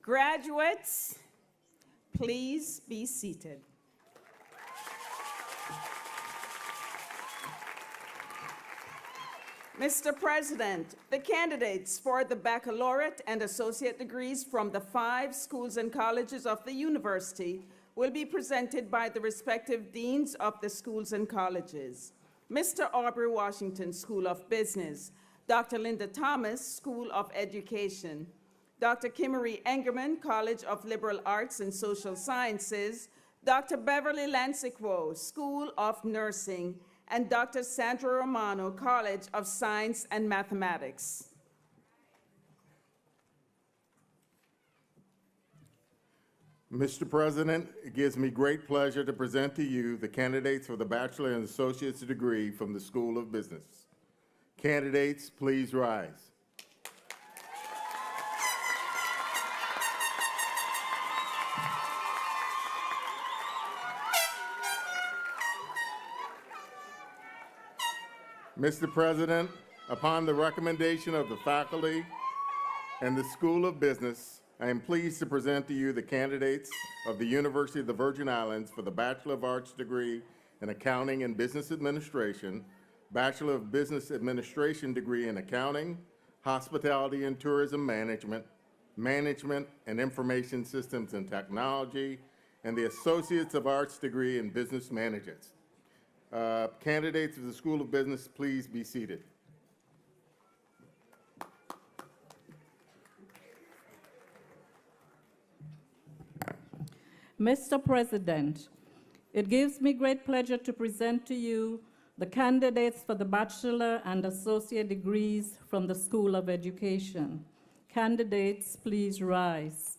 Graduates, please be seated. Mr. President, the candidates for the baccalaureate and associate degrees from the 5 schools and colleges of the university will be presented by the respective deans of the schools and colleges. Mr. Aubrey Washington, School of Business, Dr. Linda Thomas, School of Education, Dr. Kimmery Engerman, College of Liberal Arts and Social Sciences, Dr. Beverly Lansikwo, School of Nursing, and Dr. Sandra Romano, College of Science and Mathematics. Mr. President, it gives me great pleasure to present to you the candidates for the Bachelor and Associate's degree from the School of Business. Candidates, please rise. Mr. President, upon the recommendation of the faculty and the School of Business, I am pleased to present to you the candidates of the University of the Virgin Islands for the Bachelor of Arts degree in Accounting and Business Administration, Bachelor of Business Administration degree in Accounting, Hospitality and Tourism Management, Management and Information Systems and Technology, and the Associates of Arts degree in Business Management. Candidates of the School of Business, please be seated. Mr. President, it gives me great pleasure to present to you the candidates for the bachelor and associate degrees from the School of Education. Candidates, please rise.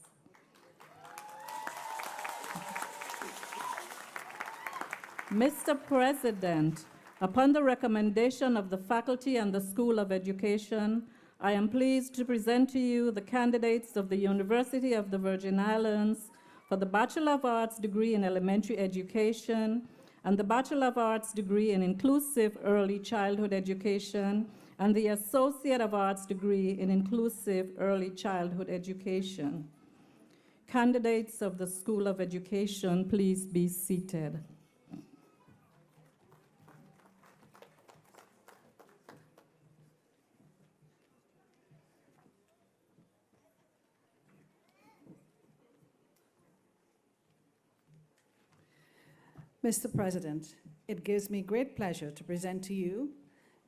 Mr. President, upon the recommendation of the faculty and the School of Education, I am pleased to present to you the candidates of the University of the Virgin Islands for the Bachelor of Arts degree in Elementary Education and the Bachelor of Arts degree in Inclusive Early Childhood Education and the Associate of Arts degree in Inclusive Early Childhood Education. Candidates of the School of Education, please be seated. Mr. President, it gives me great pleasure to present to you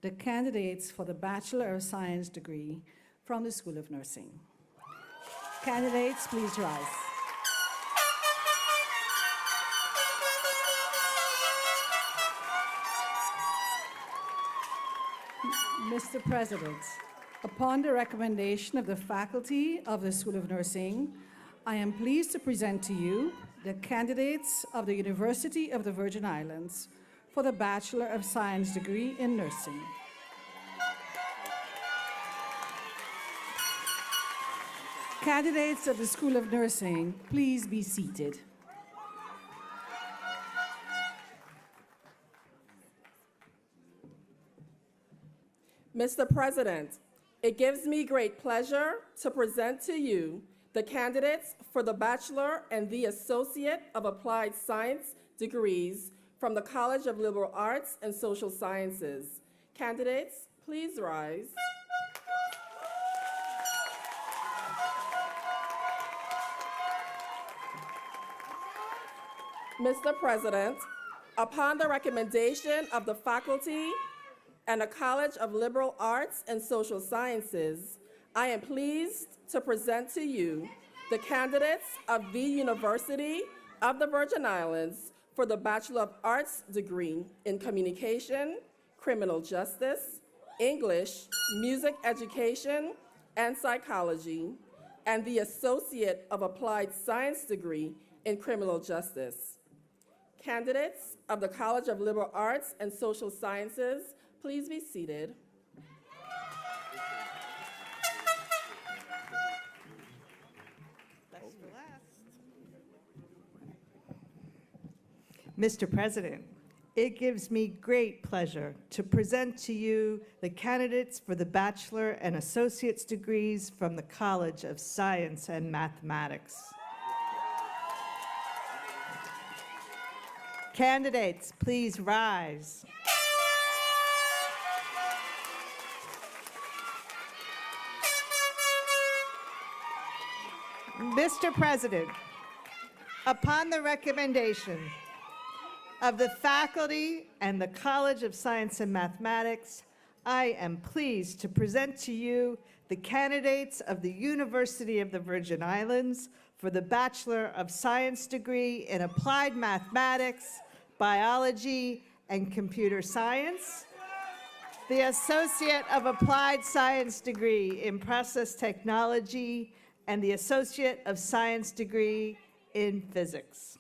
the candidates for the Bachelor of Science degree from the School of Nursing. Candidates, please rise. Mr. President, upon the recommendation of the faculty of the School of Nursing, I am pleased to present to you the candidates of the University of the Virgin Islands for the Bachelor of Science degree in Nursing. Candidates of the School of Nursing, please be seated. Mr. President, it gives me great pleasure to present to you the candidates for the Bachelor and the Associate of Applied Science degrees from the College of Liberal Arts and Social Sciences. Candidates, please rise. Mr. President, upon the recommendation of the faculty and the College of Liberal Arts and Social Sciences, I am pleased to present to you the candidates of the University of the Virgin Islands for the Bachelor of Arts degree in Communication, Criminal Justice, English, Music Education, and Psychology, and the Associate of Applied Science degree in Criminal Justice. Candidates of the College of Liberal Arts and Social Sciences, please be seated. Mr. President, it gives me great pleasure to present to you the candidates for the Bachelor and Associate's degrees from the College of Science and Mathematics. Candidates, please rise. Mr. President, upon the recommendation of the faculty and the College of Science and Mathematics, I am pleased to present to you the candidates of the University of the Virgin Islands for the Bachelor of Science degree in Applied Mathematics, Biology, and Computer Science, the Associate of Applied Science degree in Process Technology, and the Associate of Science degree in Physics.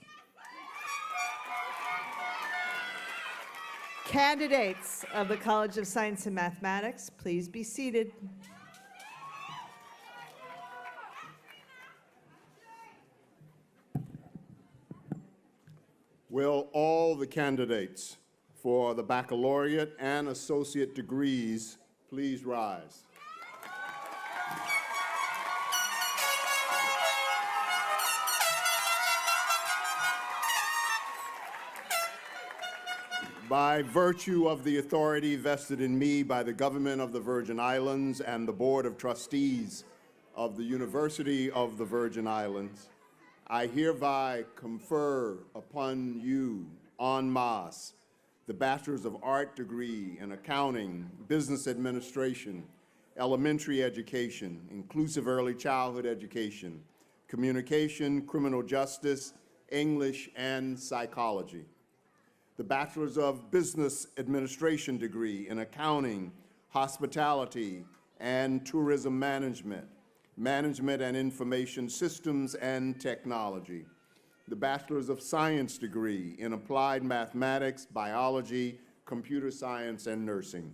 Candidates of the College of Science and Mathematics, please be seated. Will all the candidates for the baccalaureate and associate degrees please rise? By virtue of the authority vested in me by the Government of the Virgin Islands and the Board of Trustees of the University of the Virgin Islands, I hereby confer upon you en masse the Bachelor's of Art degree in Accounting, Business Administration, Elementary Education, Inclusive Early Childhood Education, Communication, Criminal Justice, English, and Psychology. The Bachelor's of Business Administration degree in Accounting, Hospitality, and Tourism Management, Management and Information Systems and Technology. The Bachelor's of Science degree in Applied Mathematics, Biology, Computer Science, and Nursing.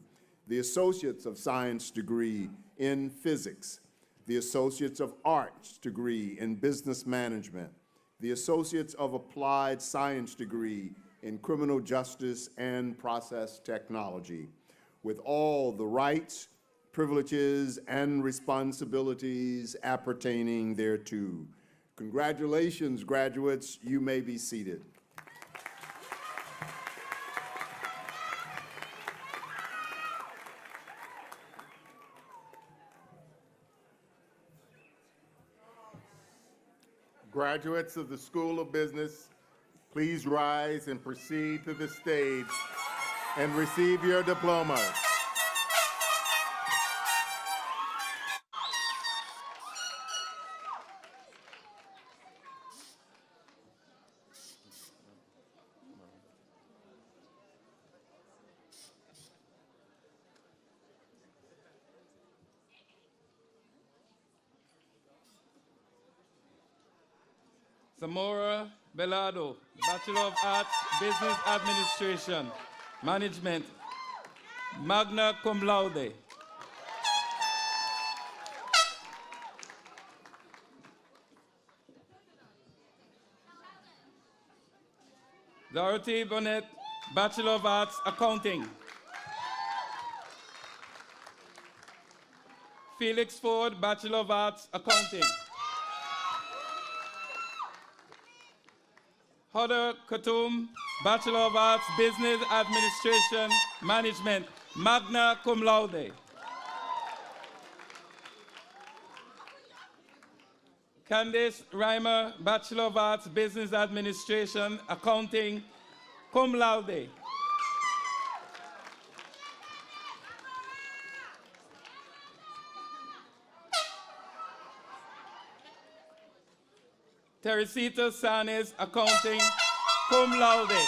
The Associates of Science degree in Physics. The Associates of Arts degree in Business Management. The Associates of Applied Science degree in Criminal Justice and Process Technology, with all the rights, privileges, and responsibilities appertaining thereto. Congratulations, graduates. You may be seated. Graduates of the School of Business, please rise and proceed to the stage and receive your diplomas. Samora Belado, Bachelor of Arts, Business Administration, Management, magna cum laude. Dorothy Bonnet, Bachelor of Arts, Accounting. Felix Ford, Bachelor of Arts, Accounting. Hodder Khatum, Bachelor of Arts, Business Administration, Management, magna cum laude. Candice Reimer, Bachelor of Arts, Business Administration, Accounting, cum laude. Teresita Sanes, Accounting, cum laude.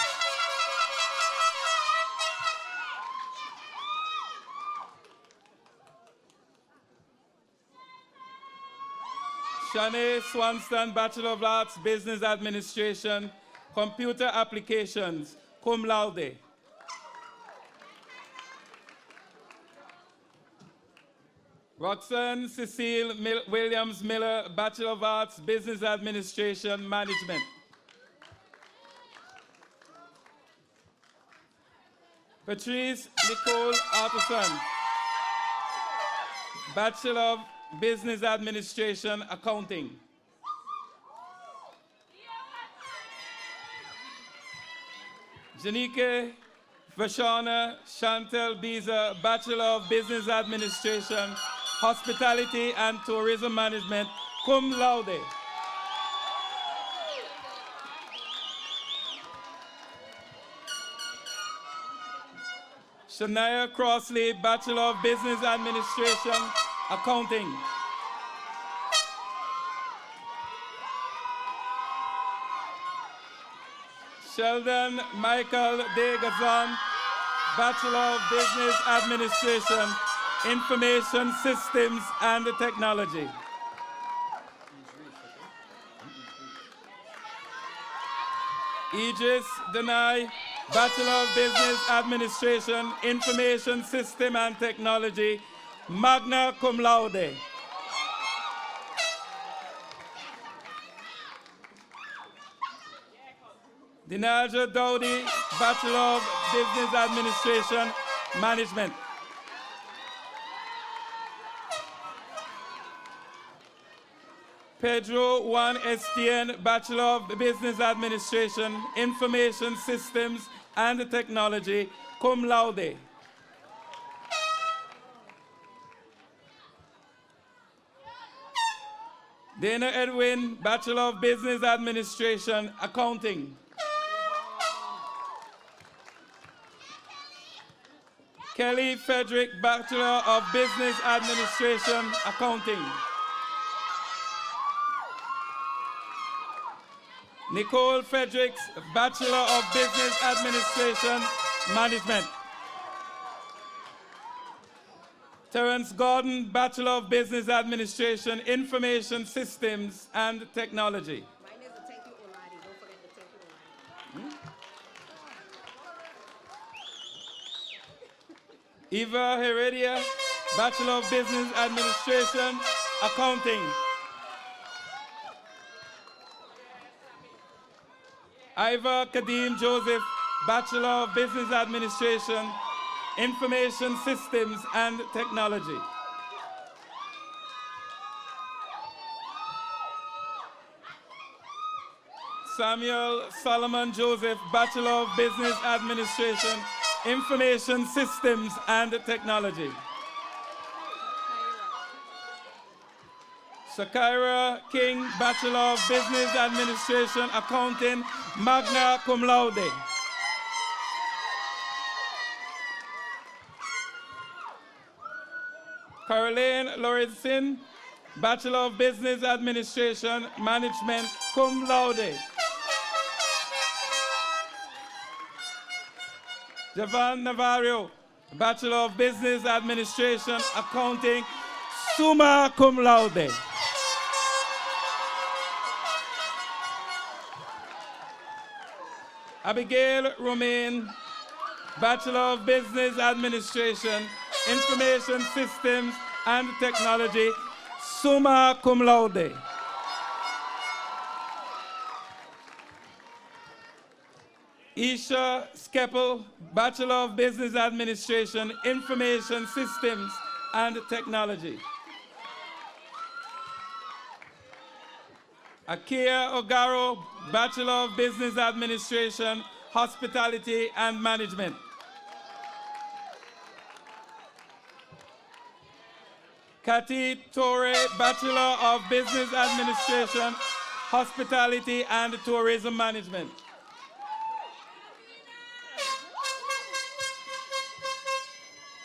Shanae Swanston, Bachelor of Arts, Business Administration, Computer Applications, cum laude. Roxanne Cecile Williams Miller, Bachelor of Arts, Business Administration, Management. Patrice Nicole Artisan, Bachelor of Business Administration, Accounting. Janike Vashana Chantel Biza, Bachelor of Business Administration, Hospitality and Tourism Management, cum laude. Shania Crossley, Bachelor of Business Administration, Accounting. Sheldon Michael De Gazan, Bachelor of Business Administration, Information Systems and Technology. Aegis Denai, Bachelor of Business Administration, Information System and Technology, magna cum laude. Dinaja Dowdy, Bachelor of Business Administration, Management. Pedro Juan Estienne, Bachelor of Business Administration, Information Systems and Technology, cum laude. Dana Edwin, Bachelor of Business Administration, Accounting. Kelly Frederick, Bachelor of Business Administration, Accounting. Nicole Fredericks, Bachelor of Business Administration, Management. Terence Gordon, Bachelor of Business Administration, Information Systems and Technology. Eva Heredia, Bachelor of Business Administration, Accounting. Iva Kadeem Joseph, Bachelor of Business Administration, Information Systems and Technology. Samuel Solomon Joseph, Bachelor of Business Administration, Information Systems and Technology. Shakira King, Bachelor of Business Administration, Accounting, magna cum laude. Caroline Lauritsen, Bachelor of Business Administration, Management, cum laude. Javan Navarro, Bachelor of Business Administration, Accounting, summa cum laude. Abigail Romain, Bachelor of Business Administration, Information Systems and Technology, summa cum laude. Isha Skeppel, Bachelor of Business Administration, Information Systems and Technology. Akia Ogaro, Bachelor of Business Administration, Hospitality and Management. Kathy Torre, Bachelor of Business Administration, Hospitality and Tourism Management.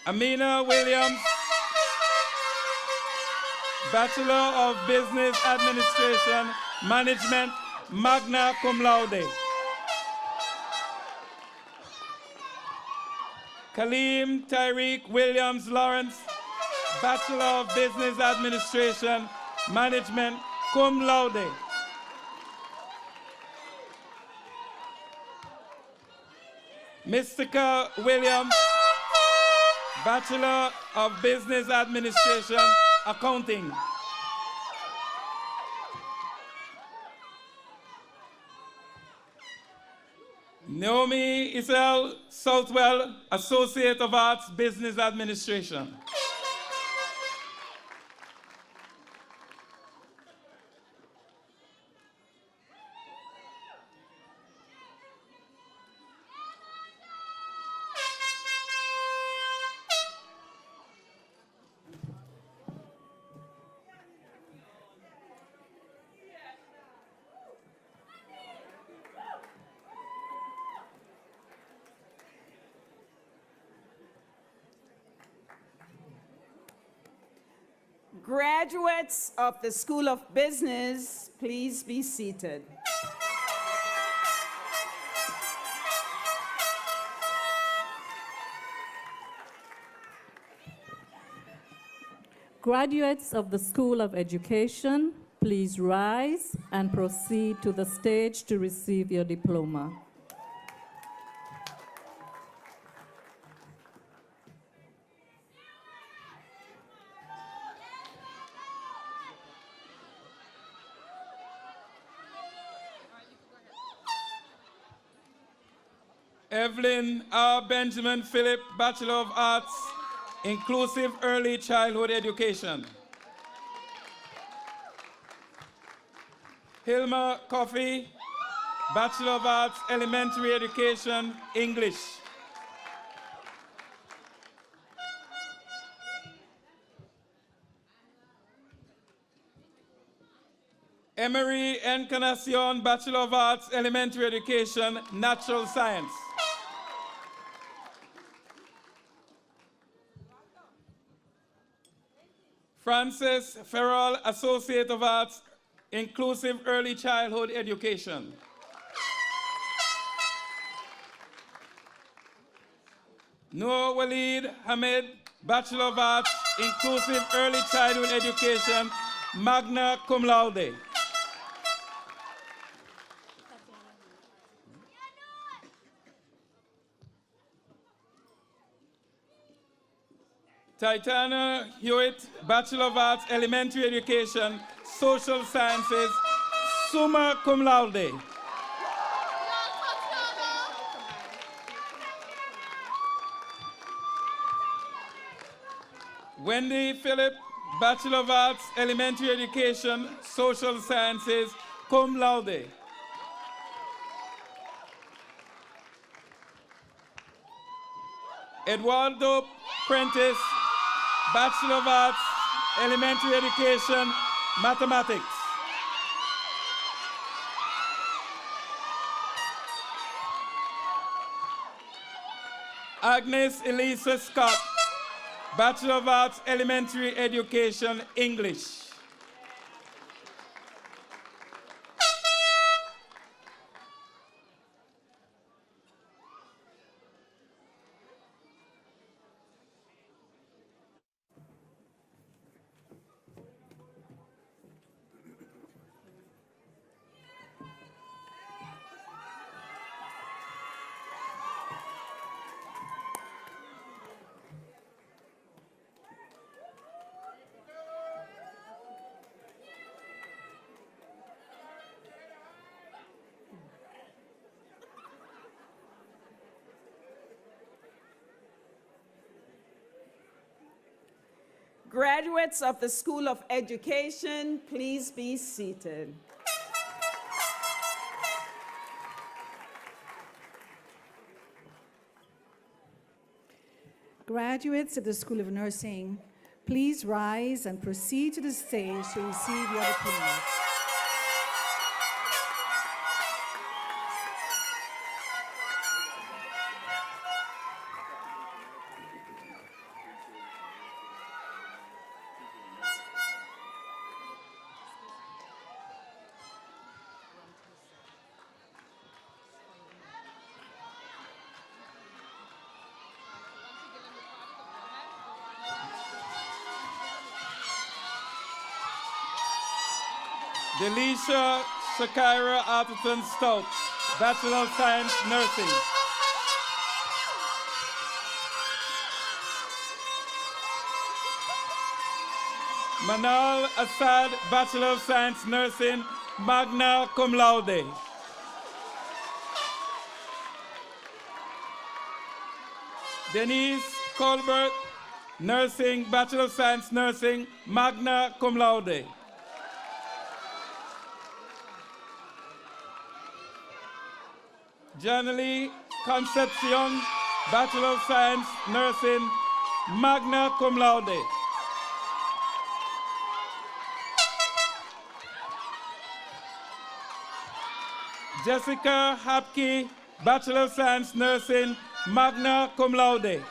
Amina Williams, Bachelor of Business Administration, Management, magna cum laude. Kaleem Tyreek Williams Lawrence, Bachelor of Business Administration, Management, cum laude. Mystica Williams, Bachelor of Business Administration, Accounting. Naomi Isel Southwell, Associate of Arts, Business Administration. Graduates of the School of Business, please be seated. Graduates of the School of Education, please rise and proceed to the stage to receive your diploma. Evelyn R. Benjamin Phillip, Bachelor of Arts, Inclusive Early Childhood Education. Hilma Coffey, Bachelor of Arts, Elementary Education, English. Emery Encarnacion, Bachelor of Arts, Elementary Education, Natural Science. Frances Ferrell, Associate of Arts, Inclusive Early Childhood Education. Noor Waleed Hamid, Bachelor of Arts, Inclusive Early Childhood Education, magna cum laude. Titana Hewitt, Bachelor of Arts, Elementary Education, Social Sciences, summa cum laude. Wendy Phillip, Bachelor of Arts, Elementary Education, Social Sciences, cum laude. Eduardo Prentice, Bachelor of Arts, Elementary Education, Mathematics. Agnes Elisa Scott, Bachelor of Arts, Elementary Education, English. Graduates of the School of Education, please be seated. Graduates of the School of Nursing, please rise and proceed to the stage to receive your diplomas. Delisha Shakira Atherton Stout, Bachelor of Science, Nursing. Manal Assad, Bachelor of Science, Nursing, magna cum laude. Denise Colbert, Nursing, Bachelor of Science, Nursing, magna cum laude. Janely Concepcion, Bachelor of Science, Nursing, magna cum laude. Jessica Hapke, Bachelor of Science, Nursing, magna cum laude.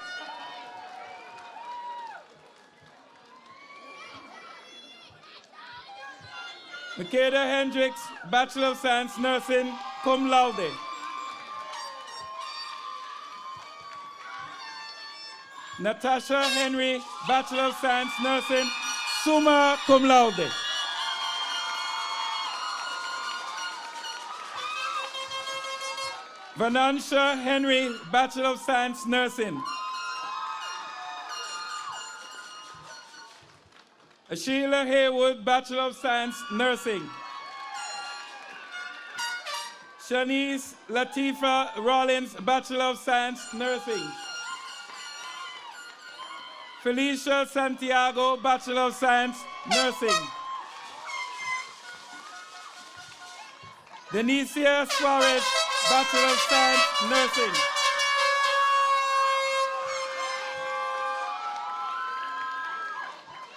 Makeda Hendricks, Bachelor of Science, Nursing, cum laude. Natasha Henry, Bachelor of Science, Nursing, summa cum laude. Vanansha Henry, Bachelor of Science, Nursing. Sheila Haywood, Bachelor of Science, Nursing. Shanice Latifa Rollins, Bachelor of Science, Nursing. Felicia Santiago, Bachelor of Science, Nursing. Denicia Suarez, Bachelor of Science, Nursing.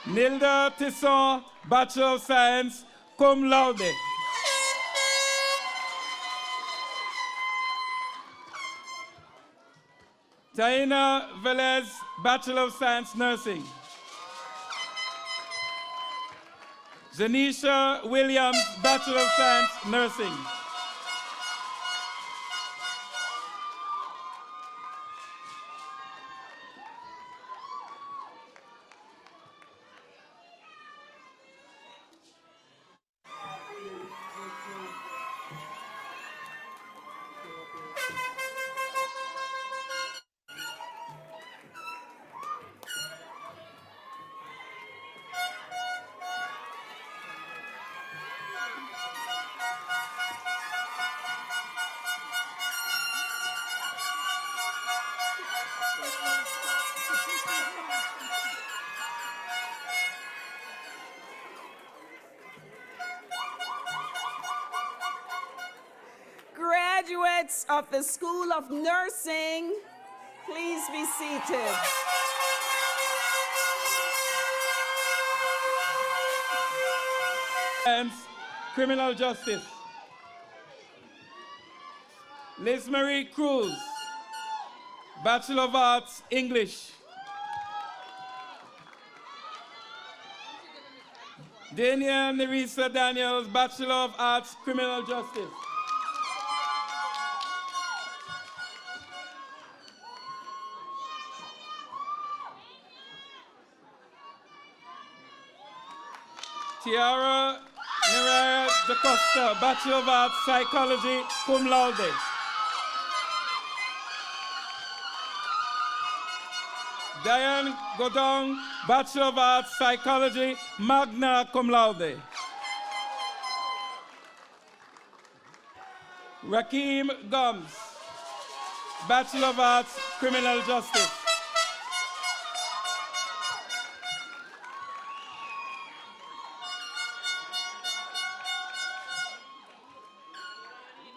Nilda Tisson, Bachelor of Science, cum laude. Taina Velez, Bachelor of Science, Nursing. Zanisha Williams, Bachelor of Science, Nursing. Graduates of the School of Nursing, please be seated. And Criminal Justice. Liz Marie Cruz, Bachelor of Arts, English. Dania Nerissa Daniels, Bachelor of Arts, Criminal Justice. Tiara Neraya DaCosta, Bachelor of Arts, Psychology, cum laude. Diane Godong, Bachelor of Arts, Psychology, magna cum laude. Rakeem Gums, Bachelor of Arts, Criminal Justice.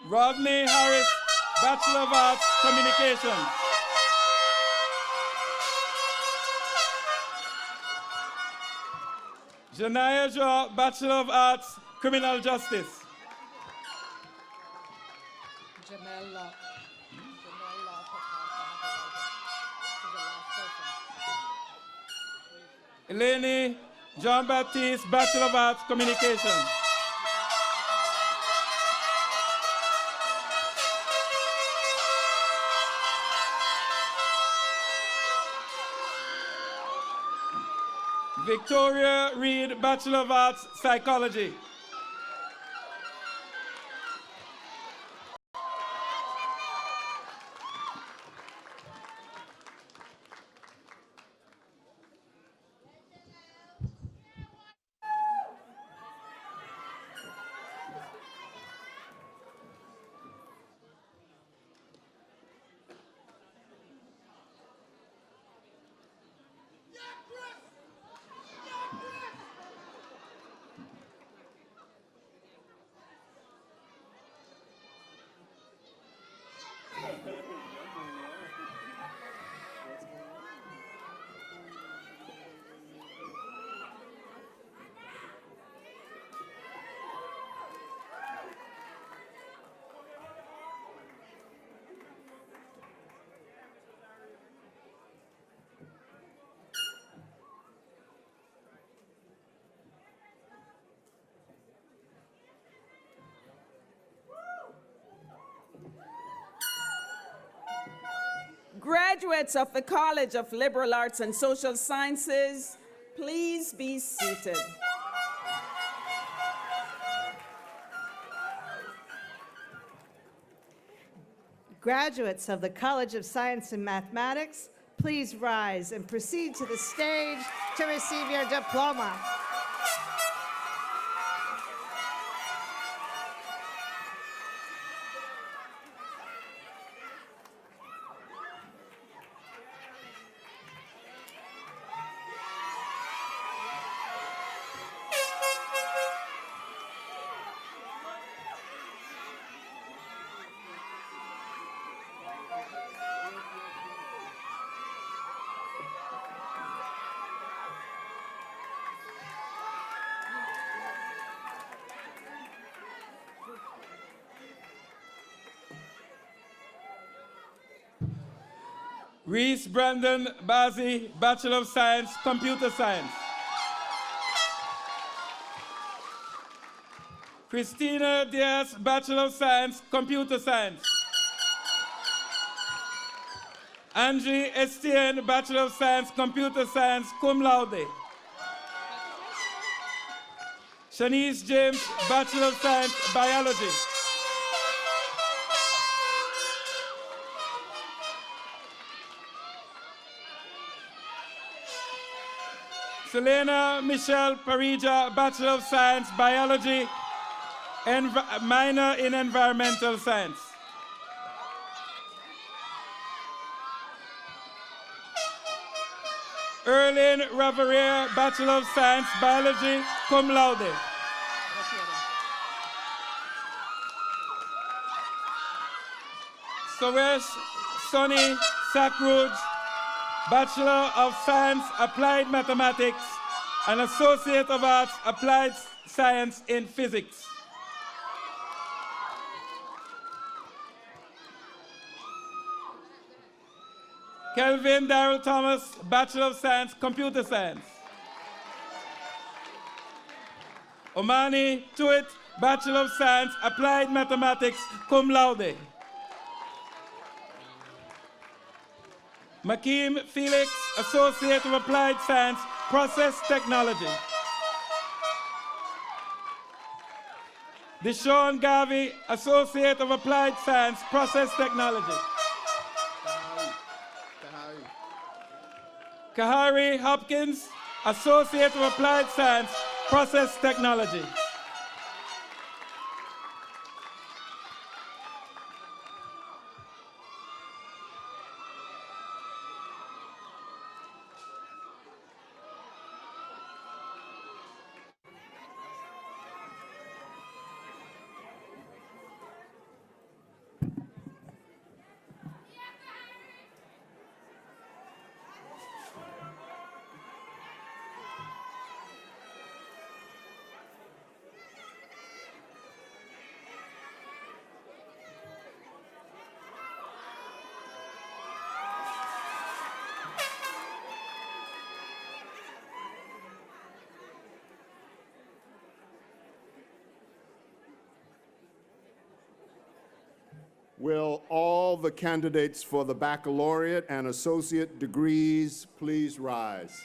Rodney Harris, Bachelor of Arts, Communications. Janaya Shaw, Bachelor of Arts, Criminal Justice. Eleni Jean-Baptiste, Bachelor of Arts, Communication. Victoria Reed, Bachelor of Arts, Psychology. Graduates of the College of Liberal Arts and Social Sciences, please be seated. Graduates of the College of Science and Mathematics, please rise and proceed to the stage to receive your diploma. Reese Brandon Bazi, Bachelor of Science, Computer Science. Christina Diaz, Bachelor of Science, Computer Science. Angie Estienne, Bachelor of Science, Computer Science, cum laude. Shanice James, Bachelor of Science, Biology. Selena Michelle Parija, Bachelor of Science, Biology, minor in Environmental Science. Erlyn Raverier, Bachelor of Science, Biology, cum laude. Suresh Sonny Sakruj, Bachelor of Science, Applied Mathematics, and Associate of Arts, Applied Science in Physics. Kelvin Darrell Thomas, Bachelor of Science, Computer Science. Omani Tuit, Bachelor of Science, Applied Mathematics, cum laude. Makeem Felix, Associate of Applied Science, Process Technology. Deshaun Garvey, Associate of Applied Science, Process Technology. Kahari Hopkins, Associate of Applied Science, Process Technology. Will all the candidates for the baccalaureate and associate degrees please rise?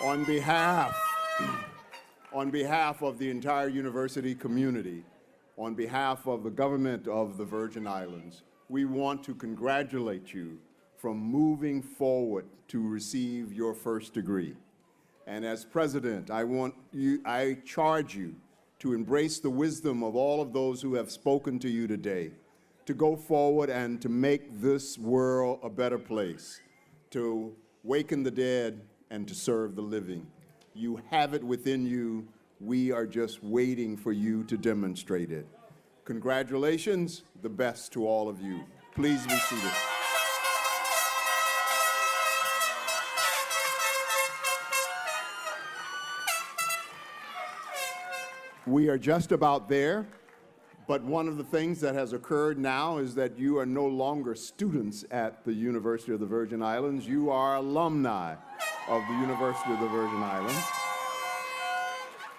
On behalf of the entire university community, on behalf of the government of the Virgin Islands, we want to congratulate you from moving forward to receive your first degree. And as president, I charge you to embrace the wisdom of all of those who have spoken to you today, to go forward and to make this world a better place, to waken the dead and to serve the living. You have it within you. We are just waiting for you to demonstrate it. Congratulations, the best to all of you. Please be seated. We are just about there, but one of the things that has occurred now is that you are no longer students at the University of the Virgin Islands. You are alumni of the University of the Virgin Islands.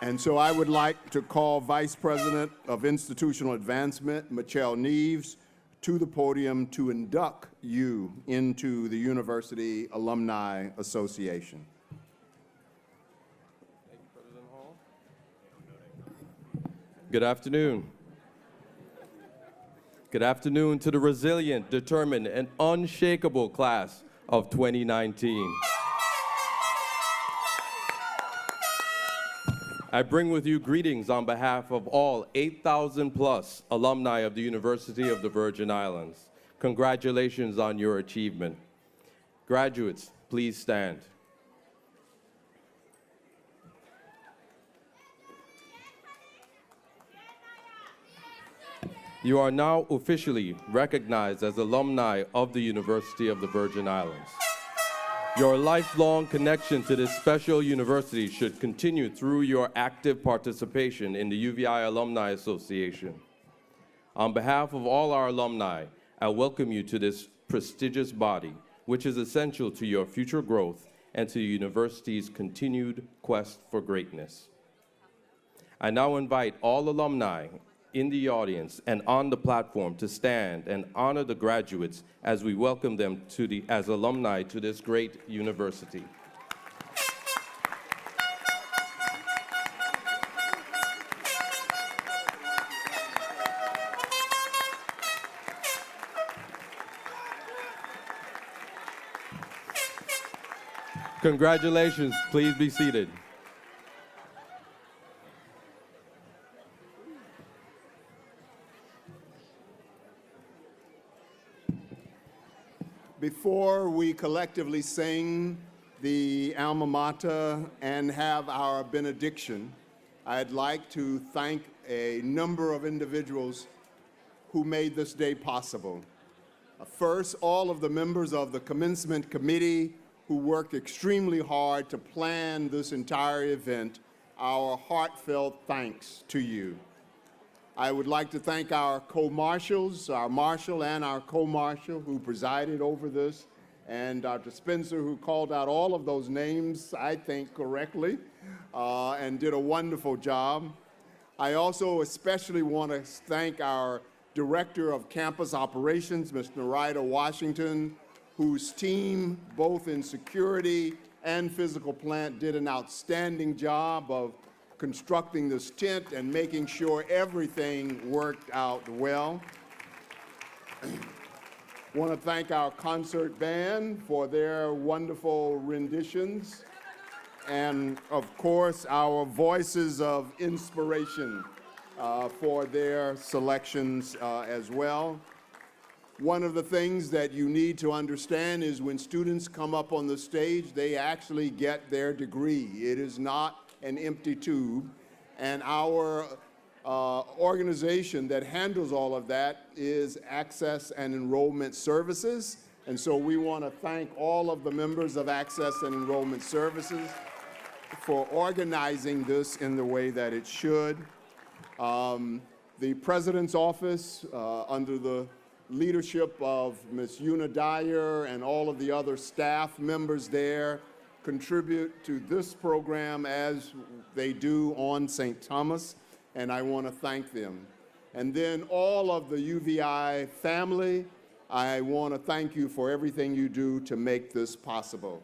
And so I would like to call Vice President of Institutional Advancement, Michelle Neves, to the podium to induct you into the University Alumni Association. Thank you, President Hall. Good afternoon. Good afternoon to the resilient, determined, and unshakable class of 2019. I bring with you greetings on behalf of all 8,000 plus alumni of the University of the Virgin Islands. Congratulations on your achievement. Graduates, please stand. You are now officially recognized as alumni of the University of the Virgin Islands. Your lifelong connection to this special university should continue through your active participation in the UVI Alumni Association. On behalf of all our alumni, I welcome you to this prestigious body, which is essential to your future growth and to the university's continued quest for greatness. I now invite all alumni in the audience and on the platform to stand and honor the graduates as we welcome them as alumni to this great university. Congratulations, please be seated. Before we collectively sing the alma mater and have our benediction, I'd like to thank a number of individuals who made this day possible. First, all of the members of the Commencement Committee who worked extremely hard to plan this entire event. Our heartfelt thanks to you. I would like to thank our co-marshals, our marshal and our co-marshal who presided over this, and Dr. Spencer who called out all of those names, I think, correctly, and did a wonderful job. I also especially want to thank our Director of Campus Operations, Ms. Narida Washington, whose team, both in security and physical plant, did an outstanding job of constructing this tent and making sure everything worked out well. Want to thank our concert band for their wonderful renditions, and of course our voices of inspiration for their selections as well. One of the things that you need to understand is when students come up on the stage, they actually get their degree. It is not an empty tube, and our organization that handles all of that is Access and Enrollment Services, and so we want to thank all of the members of Access and Enrollment Services for organizing this in the way that it should. The President's Office, under the leadership of Ms. Una Dyer and all of the other staff members there, contribute to this program as they do on St. Thomas, and I want to thank them. And then all of the UVI family, I want to thank you for everything you do to make this possible.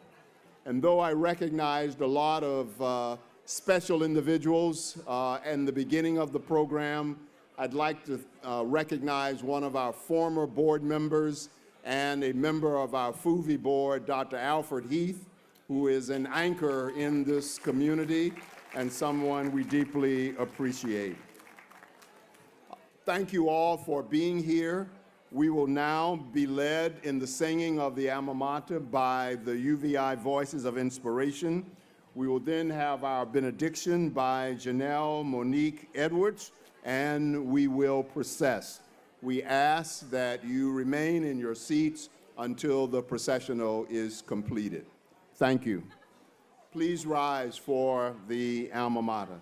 And though I recognized a lot of special individuals in the beginning of the program, I'd like to recognize one of our former board members and a member of our FUVI board, Dr. Alfred Heath, who is an anchor in this community and someone we deeply appreciate. Thank you all for being here. We will now be led in the singing of the Alma Mater by the UVI Voices of Inspiration. We will then have our benediction by Janelle Monique Edwards, and we will process. We ask that you remain in your seats until the processional is completed. Thank you. Please rise for the Alma Mater.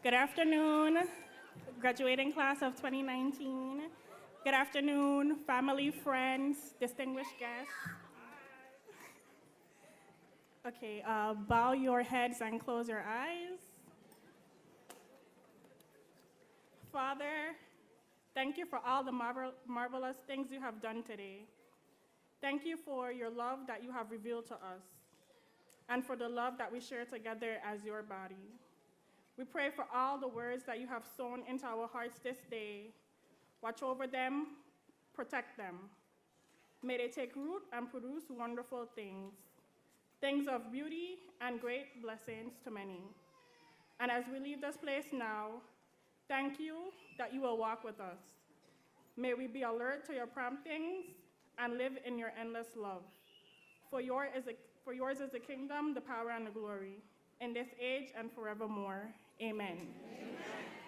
Good afternoon, graduating class of 2019. Good afternoon, family, friends, distinguished guests. Okay, bow your heads and close your eyes. Father, thank you for all the marvelous things you have done today. Thank you for your love that you have revealed to us, and for the love that we share together as your body. We pray for all the words that you have sown into our hearts this day. Watch over them protect them. May they take root and produce wonderful things, things of beauty and great blessings to many. And as we leave this place now, thank you that you will walk with us. May we be alert to your promptings and live in your endless love. For yours is the kingdom, the power, and the glory, in this age and forevermore. Amen. Amen.